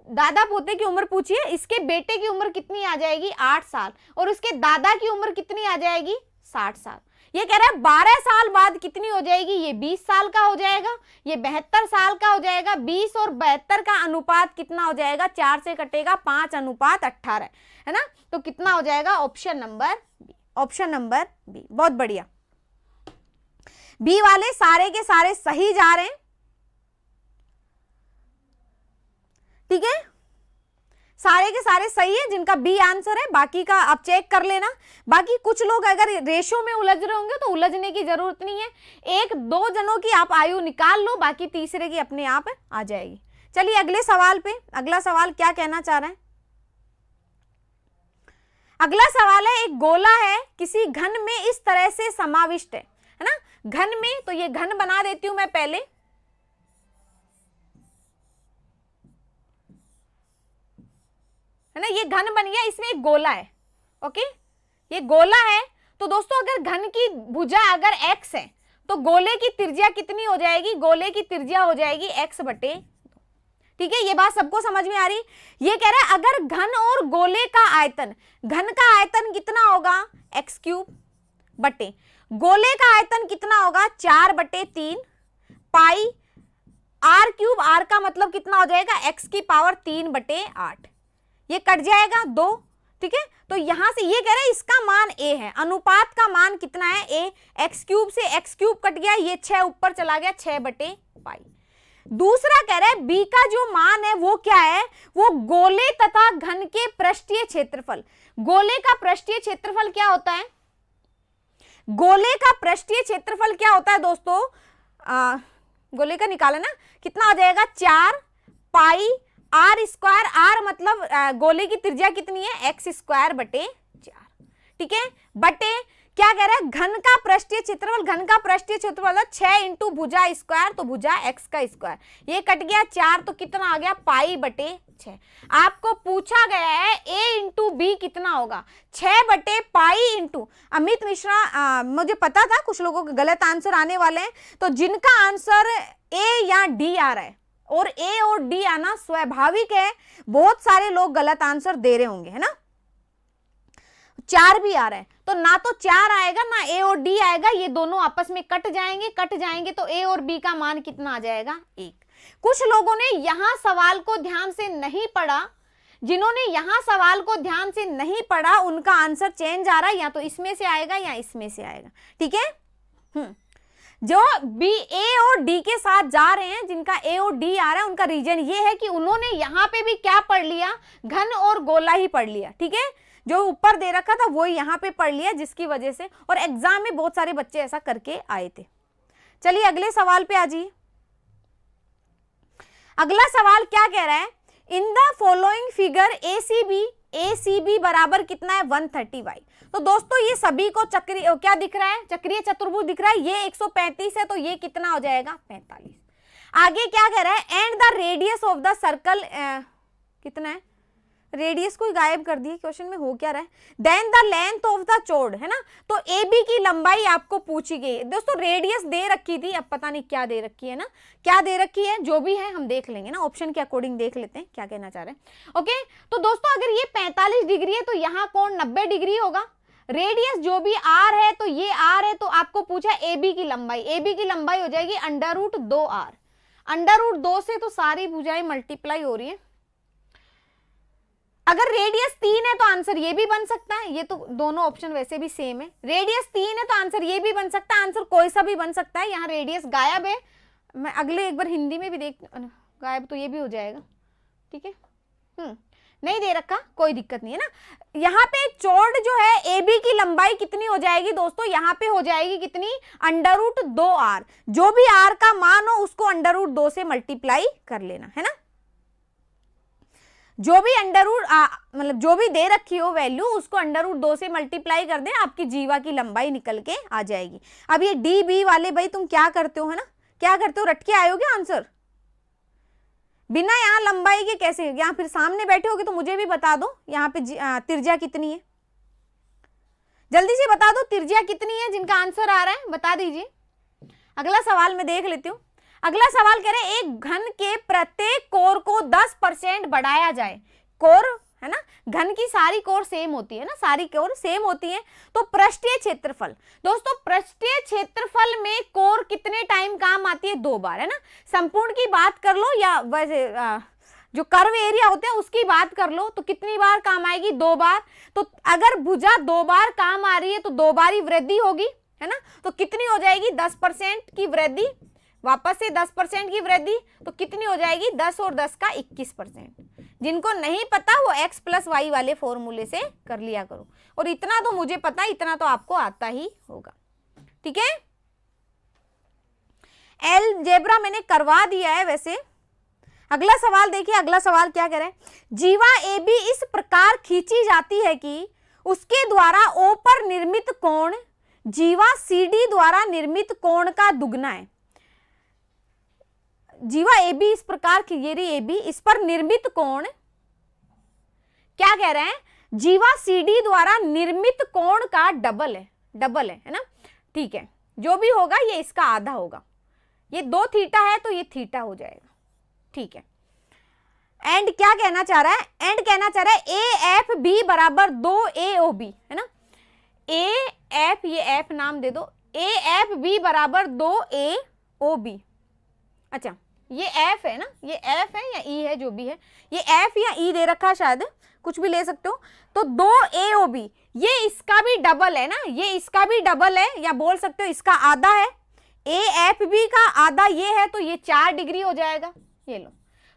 दादा पोते की उम्र पूछिए, इसके बेटे की उम्र कितनी आ जाएगी, 8 साल, और उसके दादा की उम्र कितनी आ जाएगी, 60 साल। ये कह रहा है 12 साल बाद कितनी हो जाएगी, ये 20 साल का हो जाएगा, ये 72 साल का हो जाएगा। 20 और 72 का अनुपात कितना हो जाएगा, 4 से कटेगा 5:18 है ना। तो कितना हो जाएगा, option number B, option number B. बहुत बढ़िया, बी वाले सारे के सारे सही जा रहे हैं, ठीक है, सारे के सारे सही है जिनका बी आंसर है। बाकी का आप चेक कर लेना। बाकी कुछ लोग अगर रेशो में उलझ रहे होंगे तो उलझने की जरूरत नहीं है, 1-2 जनों की आप आयु निकाल लो, बाकी तीसरे की अपने आप आ जाएगी। चलिए अगले सवाल पे, अगला सवाल क्या कहना चाह रहे हैं। अगला सवाल है, एक गोला है किसी घन में इस तरह से समाविष्ट है ना, घन में, तो ये घन बना देती हूं मैं पहले, है ना, ये घन बन गया, इसमें एक गोला है, ओके, ये गोला है। तो दोस्तों अगर घन की भुजा अगर x है तो गोले की त्रिज्या कितनी हो जाएगी, गोले की त्रिज्या हो जाएगी x/2, ठीक है, ये बात सबको समझ में आ रही। ये कह रहा है अगर घन और गोले का आयतन, घन का आयतन कितना होगा, x³ बटे गोले का आयतन कितना होगा, 4/3 पाई r³, r का मतलब कितना हो जाएगा, x⁻3/8, ये कट जाएगा 2, ठीक है। तो यहां से ये कह रहा है इसका मान a है, अनुपात का मान कितना है, a, x³ से x³ कट गया, ये 6 ऊपर चला गया, 6/पाई। दूसरा कह रहा है b का जो मान है वो क्या है, वो गोले तथा घन के पृष्ठीय क्षेत्रफल। गोले का पृष्ठीय क्षेत्रफल क्या होता है, गोले का पृष्ठीय क्षेत्रफल क्या होता है दोस्तों, गोले का निकाला ना, कितना हो जाएगा, 4 पाई r², r मतलब गोले की त्रिज्या कितनी है, x²/4, ठीक है, बटे क्या कह रहा है, घन का पृष्ठीय क्षेत्रफल, घन का पृष्ठीय क्षेत्रफल 6 इंटू भुजा स्क्वायर, तो भुजा x का स्क्वायर, ये कट गया 4, तो कितना आ गया, π/6। आपको पूछा गया है a इंटू बी कितना होगा, 6/पाई इंटू, अमित मिश्रा, मुझे पता था कुछ लोगों के गलत आंसर आने वाले हैं, तो जिनका आंसर a या d आ रहा है, और ए और डी आना स्वाभाविक है, बहुत सारे लोग गलत आंसर दे रहे होंगे, है ना। 4 भी आ रहा है, तो ना तो 4 आएगा ना ए और डी आएगा, ये दोनों आपस में कट जाएंगे, तो ए और बी का मान कितना आ जाएगा, 1। कुछ लोगों ने यहां सवाल को ध्यान से नहीं पढ़ा, जिन्होंने यहां सवाल को ध्यान से नहीं पढ़ा उनका आंसर चेंज आ रहा है, या तो इसमें से आएगा या इसमें से आएगा, ठीक है। जो बी, ए और डी के साथ जा रहे हैं, जिनका ए और डी आ रहा है, उनका रीजन ये है कि उन्होंने यहाँ पे भी क्या पढ़ लिया, घन और गोला ही पढ़ लिया, ठीक है, जो ऊपर दे रखा था वो यहाँ पे पढ़ लिया, जिसकी वजह से, और एग्जाम में बहुत सारे बच्चे ऐसा करके आए थे। चलिए अगले सवाल पे आ जाइए। अगला सवाल क्या कह रहा है, in the following figure ACB बराबर कितना है, 130y। तो दोस्तों ये सभी को चक्रीय क्या दिख रहा है, चक्रीय चतुर्भुज दिख रहा है, ये 135 है, तो ये कितना हो जाएगा, 45। आगे क्या कह रहा है, and the radius of the circle कितना है, रेडियस को गायब कर दिए क्वेश्चन में, हो क्या रहा है, then the length of the चौड़, है ना, तो AB की लंबाई आपको पूछी गई है। दोस्तों रेडियस दे रखी थी, अब पता नहीं क्या दे रखी है ना, क्या दे रखी है, जो भी है हम देख लेंगे ना, ऑप्शन के अकॉर्डिंग देख लेते हैं क्या कहना चाह रहे हैं, ओके। तो दोस्तों अगर ये 45 डिग्री है तो यहाँ कोण 90 डिग्री होगा, रेडियस जो भी r है तो ये r है, तो आपको पूछा AB की लंबाई, AB की लंबाई हो जाएगी √2r, √2 से तो सारी भुजाएं मल्टीप्लाई हो रही है। अगर रेडियस 3 है तो आंसर ये भी बन सकता है, ये तो दोनों ऑप्शन वैसे भी सेम है, रेडियस 3 है तो आंसर ये भी बन सकता है, आंसर कोई सा भी बन सकता है, यहाँ रेडियस गायब है, मैं अगले एक बार हिंदी में भी देख, गायब तो ये भी हो जाएगा, ठीक है, नहीं दे रखा कोई दिक्कत नहीं है ना। यहाँ पे चौड़ जो है AB की लंबाई कितनी हो जाएगी दोस्तों, यहाँ पे हो जाएगी कितनी, √2r, जो भी r का मान हो उसको √2 से मल्टीप्लाई कर लेना, है ना। जो भी अंडर रूट मतलब जो भी दे रखी हो वैल्यू उसको अंडर रूट 2 से मल्टीप्लाई कर दें, आपकी जीवा की लंबाई निकल के आ जाएगी। अब ये डी बी वाले भाई तुम क्या करते हो, है ना, क्या करते हो, रट के आए हो क्या आंसर, बिना यहाँ लंबाई के कैसे, यहाँ फिर सामने बैठे होगे तो मुझे भी बता दो यहाँ पे त्रिज्या कितनी है, जल्दी से बता दो त्रिज्या कितनी है, जिनका आंसर आ रहा है बता दीजिए। अगला सवाल मैं देख लेती हूँ। अगला सवाल कह रहे हैं एक घन के प्रत्येक कोर को 10% बढ़ाया जाए। कोर है ना, घन की सारी कोर सेम होती है ना, सारी कोर सेम होती है, तो पृष्ठीय क्षेत्रफल, दोस्तों पृष्ठीय क्षेत्रफल में कोर कितने टाइम काम आती है, 2 बार, है ना। संपूर्ण की बात कर लो या वैसे जो कर्व एरिया होते हैं उसकी बात कर लो, तो कितनी बार काम आएगी, 2 बार। तो अगर भुजा 2 बार काम आ रही है तो 2 बार ही वृद्धि होगी, है ना, तो कितनी हो जाएगी, 10% की वृद्धि, वापस से 10% की वृद्धि, तो कितनी हो जाएगी, 10 और 10 का 21%। जिनको नहीं पता वो x + y वाले फॉर्मूले से कर लिया करो, और इतना तो मुझे पता, इतना तो आपको आता ही होगा, ठीक है। अलजेब्रा मैंने करवा दिया है वैसे। अगला सवाल देखिए, अगला सवाल क्या कह रहे हैं, जीवा AB इस प्रकार खींची जाती है कि उसके द्वारा O पर निर्मित कोण जीवा CD द्वारा निर्मित कोण का दुगना है। जीवा AB इस प्रकार ये रही AB, इस पर निर्मित कोण क्या कह रहे हैं, जीवा CD द्वारा निर्मित कोण का डबल है ना, ठीक है, जो भी होगा ये इसका आधा होगा, ये 2 थीटा है तो ये थीटा हो जाएगा, ठीक है। एंड क्या कहना चाह रहा है, एंड कहना चाह रहा है AFB बराबर 2AOB, है ना, AF, ये F नाम दे दो, AFB बराबर 2AOB। अच्छा ये F है ना, ये F है या E है, जो भी है, ये F या E दे रखा है, शायद कुछ भी ले सकते हो। तो 2AOB ये इसका भी डबल है ना, ये इसका भी डबल है, या बोल सकते हो इसका आधा है। AFB का आधा ये है तो ये 4 डिग्री हो जाएगा, ये लो,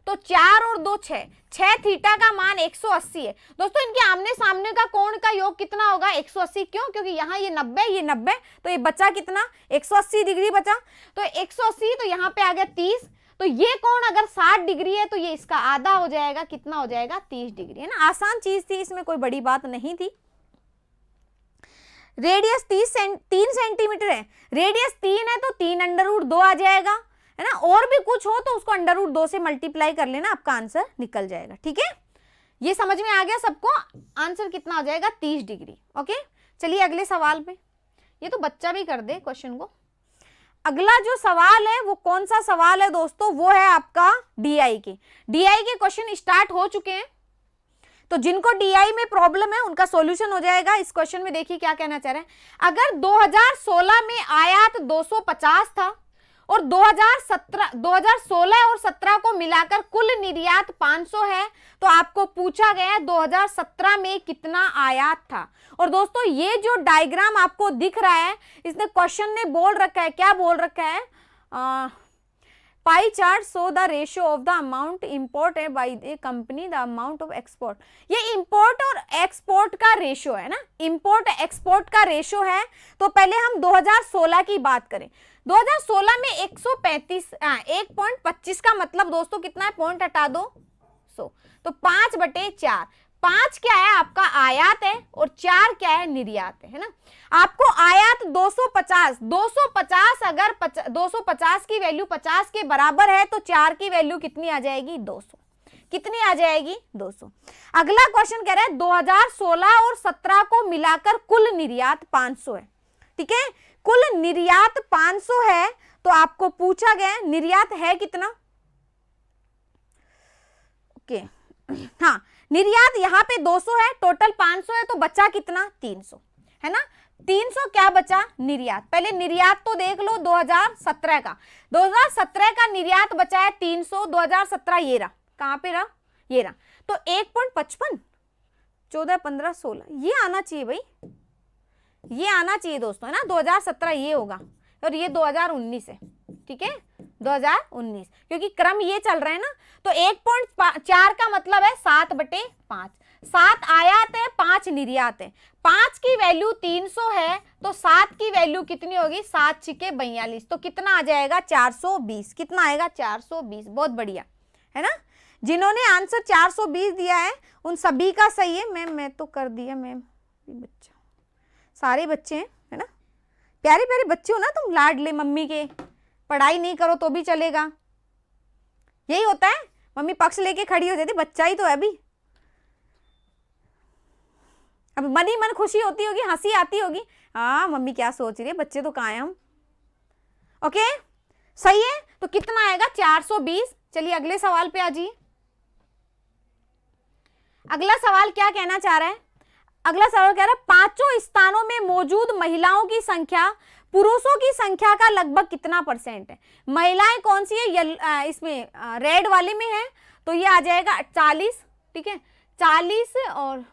तो 4 और 2 6 थीटा का मान 180 है। दोस्तों इनके आमने सामने का कोण का योग कितना होगा, 180, क्यों, क्योंकि यहाँ ये 90, ये 90, तो ये बचा कितना, 180 डिग्री बचा, तो 180, तो यहाँ पे आ गया 30, तो ये कोण अगर 60 डिग्री है तो ये इसका आधा हो जाएगा, कितना हो जाएगा, 30 डिग्री, है ना। आसान चीज थी, इसमें कोई बड़ी बात नहीं थी। रेडियस 3 सेंटीमीटर है, रेडियस 3 है तो 3√2 आ जाएगा, है ना, और भी कुछ हो तो उसको √2 से मल्टीप्लाई कर लेना, आपका आंसर निकल जाएगा, ठीक है। ये समझ में आ गया सबको, आंसर कितना हो जाएगा, 30 डिग्री, ओके। चलिए अगले सवाल पे, ये तो बच्चा भी कर दे क्वेश्चन को। अगला जो सवाल है वो कौन सा सवाल है दोस्तों, वो है आपका DI के क्वेश्चन स्टार्ट हो चुके हैं, तो जिनको DI में प्रॉब्लम है उनका सॉल्यूशन हो जाएगा। इस क्वेश्चन में देखिए क्या कहना चाह रहे हैं, अगर 2016 में आयात 250 था और 2016 और 17 को मिलाकर कुल निर्यात 500 है, तो आपको पूछा गया है 2017 में कितना आयात था। और दोस्तों ये जो डायग्राम आपको दिख रहा है, इसने क्वेश्चन ने बोल रखा है, क्या बोल रखा है, pie chart show the ratio of the amount import by the company the amount of export. ये इंपोर्ट और एक्सपोर्ट का रेशियो है ना, इंपोर्ट एक्सपोर्ट का रेशियो है। तो पहले हम 2016 की बात करें, 2016 में 1.25 का मतलब दोस्तों कितना है, पॉइंट हटा दो 100, तो 5/4, 5 क्या है आपका आयात है और 4 क्या है निर्यात है ना। आपको आयात 250 अगर 250 की वैल्यू 50 के बराबर है तो 4 की वैल्यू कितनी आ जाएगी, 200, कितनी आ जाएगी, 200। अगला क्वेश्चन कह रहा है 2016 और 17 को मिलाकर कुल निर्यात 500 है, ठीक है, कुल निर्यात 500 है, तो आपको पूछा गया निर्यात है कितना, ओके, हाँ निर्यात यहाँ पे 200 है, टोटल 500 है, तो बचा कितना, 300, है ना, 300 क्या बचा, निर्यात। पहले निर्यात तो देख लो 2017 का, 2017 का निर्यात बचा है 300, 2017 ये रहा, कहाँ पे रहा, ये रहा, तो 1.55, 14, 15, 16 ये आना चाहिए भाई, ये आना चाहिए दोस्तों, है ना, 2017 ये होगा और ये 2019 है, ठीक है, 2019, क्योंकि क्रम ये चल रहा है ना। तो 1.4 का मतलब है 7/5, 7 आयात है, 5 निर्यात है, 5 की वैल्यू 300 है, तो 7 की वैल्यू कितनी होगी, 7 छिके 42, तो कितना आ जाएगा, 420, कितना आएगा, 420, बहुत बढ़िया, है ना। जिन्होंने आंसर 420 दिया है उन सभी का सही है। मैं तो कर दिया मैम, बच्चा सारे बच्चे हैं, है ना, प्यारे प्यारे बच्चे हो ना तुम, लाडले मम्मी के, पढ़ाई नहीं करो तो भी चलेगा, यही होता है, मम्मी पक्ष लेके खड़ी हो जाती, बच्चा ही तो है अभी। अब मन ही मन खुशी होती होगी, हंसी आती होगी, हाँ मम्मी क्या सोच रही है, बच्चे तो कहाँ हैं हम। ओके सही है, तो कितना आएगा 420। चलिए अगले सवाल पे आ जाइए। अगला सवाल क्या कहना चाह रहा है, अगला सवाल कह रहा है पांचों स्थानों में मौजूद महिलाओं की संख्या पुरुषों की संख्या का लगभग कितना परसेंट है। महिलाएं कौन सी है, इसमें रेड वाले में है, तो ये आ जाएगा 40, ठीक है, 40 और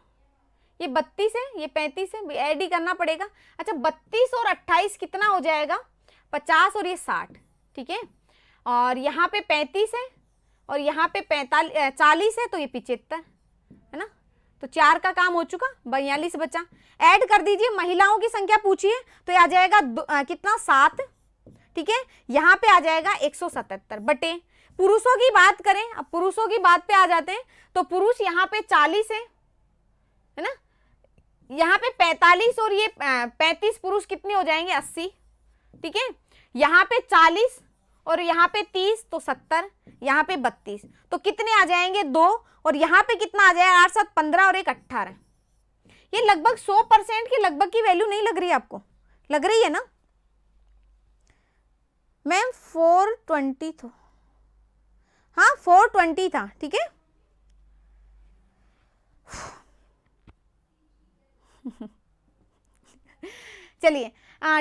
ये 32 है, ये 35 है, ऐड ही करना पड़ेगा। अच्छा 32 और 28 कितना हो जाएगा, 50 और ये 60, ठीक है, और यहाँ पे 35 है और यहाँ पे 40 है, तो ये 75 है ना, तो 4 का काम हो चुका, 42 बचा। ऐड कर दीजिए, महिलाओं की संख्या पूछिए, तो ये आ जाएगा कितना 7, ठीक है, यहाँ पे आ जाएगा 177 बटे। पुरुषों की बात करें, अब पुरुषों की बात पे आ जाते हैं, तो पुरुष यहाँ पे 40 है ना, यहाँ पे 45 और ये 35, पुरुष कितने हो जाएंगे 80, ठीक है, यहाँ पे 40 और यहाँ पे 30 तो 70, यहाँ पे 32, तो कितने आ जाएंगे 2, और यहाँ पे कितना आ जाएगा 8 7 15 और 1 18। ये लगभग 100% की लगभग की वैल्यू नहीं लग रही है आपको, लग रही है ना मैम, 420 था, हाँ 420 था, ठीक है। चलिए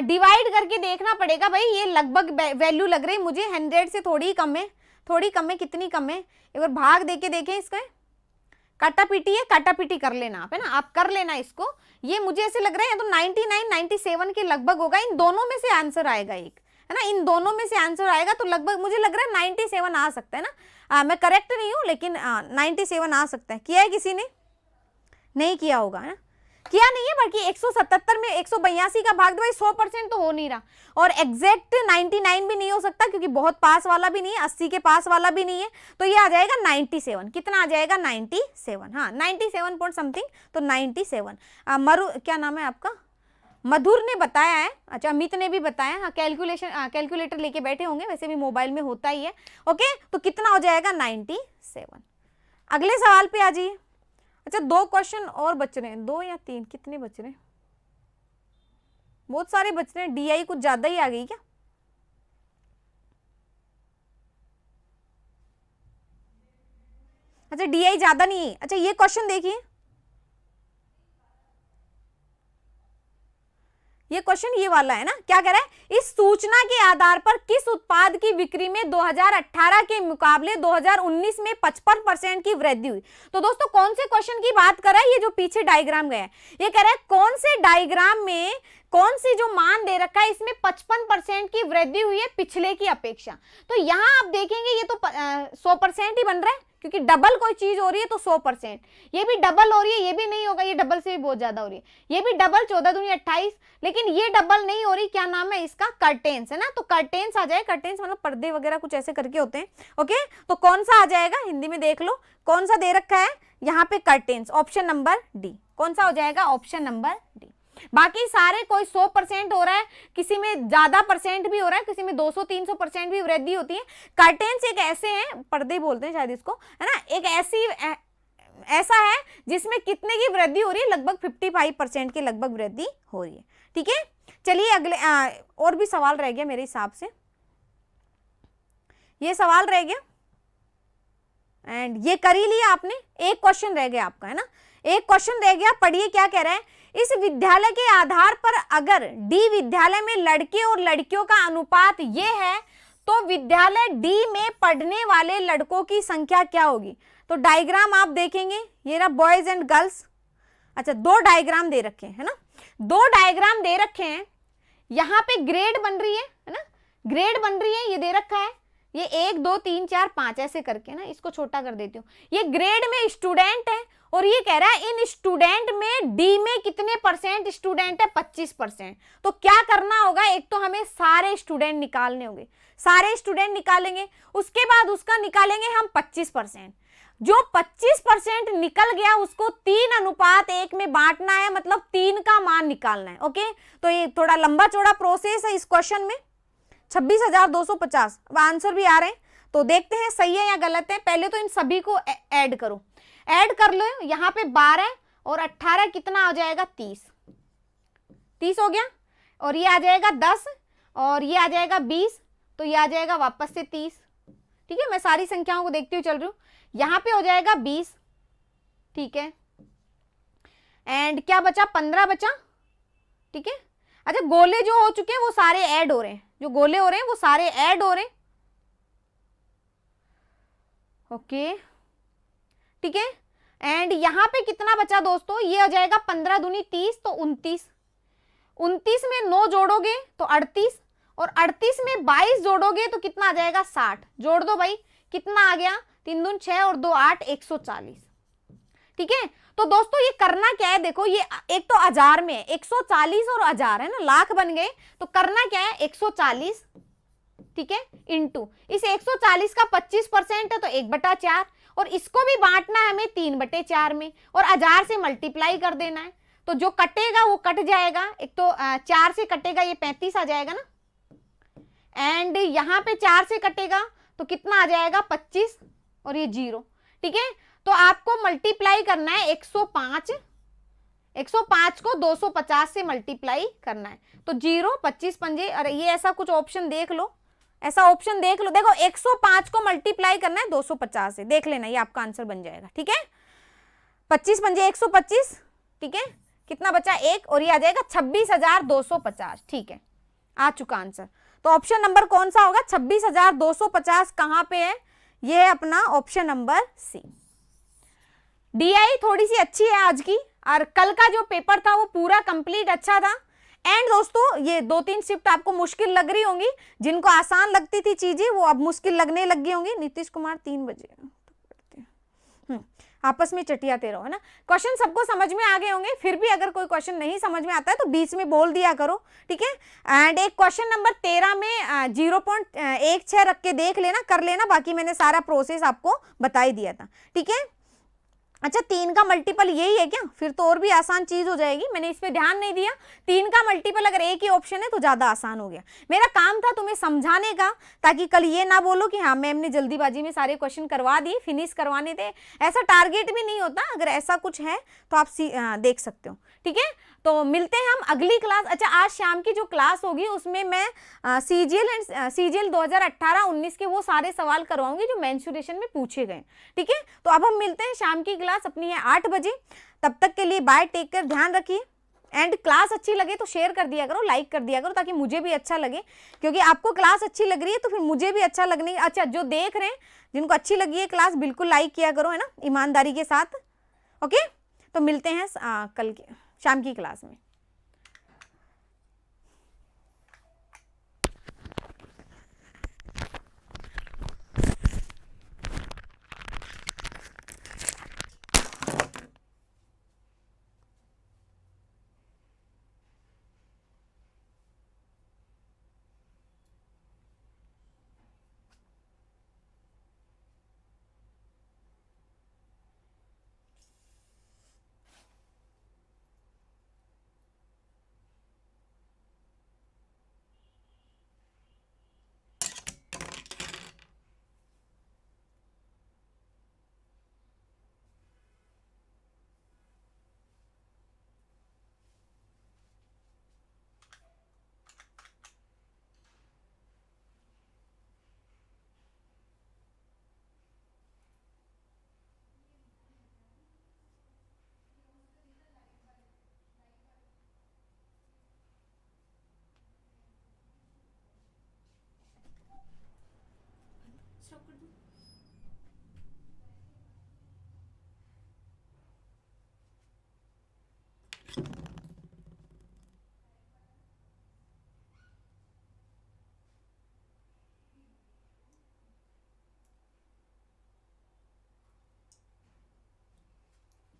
डिवाइड करके देखना पड़ेगा भाई, ये लगभग वैल्यू लग रही है मुझे, 100 से थोड़ी कम है, थोड़ी कम है, कितनी कम है, एक बार भाग देके देखें इसका, काटा पीटी है, काटा पीटी कर लेना आप, है ना, आप कर लेना इसको। ये मुझे ऐसे लग रहा है तो 99 97 के लगभग होगा, इन दोनों में से आंसर आएगा एक, है ना, इन दोनों में से आंसर आएगा, तो लगभग मुझे लग रहा है 97 आ सकता है ना, मैं करेक्ट नहीं हूँ लेकिन 97 आ सकता है। किया है किसी ने, नहीं किया होगा, है ना, किया नहीं है, बल्कि 177 में 182 का भाग दो भाई, 100% तो हो नहीं रहा, और एग्जैक्ट 99 भी नहीं हो सकता क्योंकि बहुत पास वाला भी नहीं है, 80 के पास वाला भी नहीं है, तो ये आ जाएगा 97। कितना आ जाएगा 97, हाँ 97 पॉइंट समथिंग, तो 97। मरु क्या नाम है आपका, मधुर ने बताया है, अच्छा अमित ने भी बताया, हाँ कैलकुलेटर लेके बैठे होंगे, वैसे भी मोबाइल में होता ही है। ओके तो कितना हो जाएगा 97। अगले सवाल पे आ जाइए। अच्छा 2 क्वेश्चन और बच रहे हैं, 2 या 3, कितने बच रहे हैं, बहुत सारे बच रहे हैं, डीआई कुछ ज्यादा ही आ गई क्या। अच्छा डीआई ज्यादा नहीं है, अच्छा ये क्वेश्चन देखिए, ये क्वेश्चन ये वाला है ना, क्या कह रहा है, इस सूचना के आधार पर किस उत्पाद की बिक्री में 2018 के मुकाबले 2019 में 55% की वृद्धि हुई। तो दोस्तों कौन से क्वेश्चन की बात कर रहा है, ये जो पीछे डायग्राम गया है, ये कह रहा है कौन से डायग्राम में कौन सी जो मान दे रखा है इसमें 55% की वृद्धि हुई है पिछले की अपेक्षा। तो यहां आप देखेंगे ये तो 100% ही बन रहा है, क्योंकि डबल कोई चीज हो रही है तो 100%, ये भी डबल हो रही है, ये भी नहीं होगा, ये डबल से भी बहुत ज्यादा हो रही है, ये भी डबल 14 दूनी 28, लेकिन ये डबल नहीं हो रही, क्या नाम है इसका, कर्टेन्स, है ना, तो कर्टेन्स आ जाए, कर्टेन्स मतलब पर्दे वगैरह कुछ ऐसे करके होते हैं। ओके तो कौन सा आ जाएगा, हिंदी में देख लो कौन सा दे रखा है यहाँ पे, कर्टेन्स, ऑप्शन नंबर डी, कौन सा हो जाएगा, ऑप्शन नंबर डी। बाकी सारे कोई 100% हो रहा है, किसी में ज्यादा परसेंट भी हो रहा है, किसी में 200-300% भी वृद्धि होती है। कर्टेन्स एक ऐसे हैं, पर्दे बोलते हैं शायद इसको, है ना, एक ऐसा है जिसमें कितने की वृद्धि हो रही है, लगभग 55% की लगभग वृद्धि हो रही है। ठीक है चलिए अगले और भी सवाल रह गया मेरे हिसाब से, ये सवाल रह गया एंड ये कर ही लिया आपने, एक क्वेश्चन रह गया आपका, है ना, एक क्वेश्चन रह गया। पढ़िए क्या कह रहा है, इस विद्यालय के आधार पर अगर डी विद्यालय में लड़के और लड़कियों का अनुपात ये है तो विद्यालय डी में पढ़ने वाले लड़कों की संख्या क्या होगी। तो डायग्राम आप देखेंगे, ये रहा बॉयज एंड गर्ल्स। अच्छा 2 डायग्राम दे रखे हैं ना, 2 डायग्राम दे रखे हैं, यहाँ पे ग्रेड बन रही है ना, ग्रेड बन रही है, ये दे रखा है, ये 1 2 3 4 5 ऐसे करके ना, इसको छोटा कर देती हूँ, ये ग्रेड में स्टूडेंट है और ये कह रहा है इन स्टूडेंट में डी में कितने परसेंट स्टूडेंट है, 25%। तो क्या करना होगा, एक तो हमें सारे स्टूडेंट निकालने होंगे, सारे स्टूडेंट निकालेंगे, उसके बाद उसका निकालेंगे हम 25%। जो 25% निकल गया उसको 3:1 में बांटना है, मतलब 3 का मान निकालना है। ओके, तो ये थोड़ा लंबा चौड़ा प्रोसेस है इस क्वेश्चन में। 26,250, अब आंसर भी आ रहे हैं, तो देखते हैं सही है या गलत है। पहले तो इन सभी को ऐड करो, ऐड कर लो। यहाँ पे 12 और 18 कितना आ जाएगा, 30 हो गया, और ये आ जाएगा 10 और ये आ जाएगा 20, तो ये आ जाएगा वापस से 30। ठीक है, मैं सारी संख्याओं को देखती हुई चल रही हूँ। यहाँ पे हो जाएगा 20, ठीक है, एंड क्या बचा, 15 बचा। ठीक है, अच्छा गोले जो हो चुके हैं वो सारे ऐड हो रहे हैं, जो गोले हो रहे हैं वो सारे ऐड हो रहे हैं। ओके, ठीक है, एंड यहाँ पे कितना बचा दोस्तों, ये हो जाएगा 15 दूनी 30, तो 29 में 9 जोड़ोगे तो 38, और 38 में 22 जोड़ोगे तो कितना आ जाएगा, 60। जोड़ दो भाई, कितना आ गया, 3 दून 6 और 2 8, 140। ठीक है, तो दोस्तों ये करना क्या है, देखो ये एक तो हजार में है, 140 और हजार है ना, लाख बन गए, तो करना क्या है, 140, ठीक है, इंटू इस 140 का 25% है तो 1/4, और इसको भी बांटना है हमें 3/4 में, और 1000 से मल्टीप्लाई कर देना है, तो जो कटेगा वो कट जाएगा। एक तो 4 से कटेगा, ये 35 आ जाएगा ना, एंड यहाँ पे 4 से कटेगा तो कितना आ जाएगा, 25, और ये 0। ठीक है, तो आपको मल्टीप्लाई करना है 105 को 250 से मल्टीप्लाई करना है, तो 0 25 पंजे, अरे ये ऐसा कुछ ऑप्शन देख लो, ऐसा ऑप्शन देख लो, देखो 105 को मल्टीप्लाई करना है 250 से, देख लेना, ये आपका आंसर बन जाएगा। ठीक है, 25 पंजे 125, ठीक है, कितना बचा, 1, और ये आ जाएगा 26,250। ठीक है, आ चुका आंसर। तो ऑप्शन नंबर कौन सा होगा, 26,250 कहां पे है, ये है अपना ऑप्शन नंबर सी। डीआई थोड़ी सी अच्छी है आज की, और कल का जो पेपर था वो पूरा कंप्लीट अच्छा था। एंड दोस्तों ये 2-3 शिफ्ट आपको मुश्किल लग रही होंगी, जिनको आसान लगती थी चीजें वो अब मुश्किल लगने लग गई होंगी। नीतीश कुमार 3 बजे आपस में चटियाते रहो, है ना। क्वेश्चन सबको समझ में आ गए होंगे, फिर भी अगर कोई क्वेश्चन नहीं समझ में आता है तो बीच में बोल दिया करो। ठीक है, एंड एक क्वेश्चन नंबर 13 में 0.16 रख के देख लेना, कर लेना, बाकी मैंने सारा प्रोसेस आपको बता ही दिया था। ठीक है, अच्छा 3 का मल्टीपल यही है क्या, फिर तो और भी आसान चीज हो जाएगी, मैंने इस पे ध्यान नहीं दिया। 3 का मल्टीपल अगर एक ही ऑप्शन है तो ज्यादा आसान हो गया। मेरा काम था तुम्हें समझाने का, ताकि कल ये ना बोलो कि हाँ मैम ने जल्दीबाजी में सारे क्वेश्चन करवा दिए, फिनिश करवाने थे। ऐसा टारगेट भी नहीं होता, अगर ऐसा कुछ है तो आप देख सकते हो। ठीक है, तो मिलते हैं हम अगली क्लास। अच्छा आज शाम की जो क्लास होगी उसमें मैं सीजीएल 2018-19 के वो सारे सवाल करवाऊंगी जो मेंस्ट्रुएशन में पूछे गए। ठीक है, तो अब हम मिलते हैं, शाम की क्लास अपनी है 8 बजे। तब तक के लिए बाय, टेक केयर, ध्यान रखिए। एंड क्लास अच्छी लगे तो शेयर कर दिया करो, लाइक कर दिया करो, ताकि मुझे भी अच्छा लगे, क्योंकि आपको क्लास अच्छी लग रही है तो फिर मुझे भी अच्छा लगने। अच्छा जो देख रहे हैं, जिनको अच्छी लगी है क्लास, बिल्कुल लाइक किया करो, है ना, ईमानदारी के साथ। ओके, तो मिलते हैं कल के शाम की क्लास में।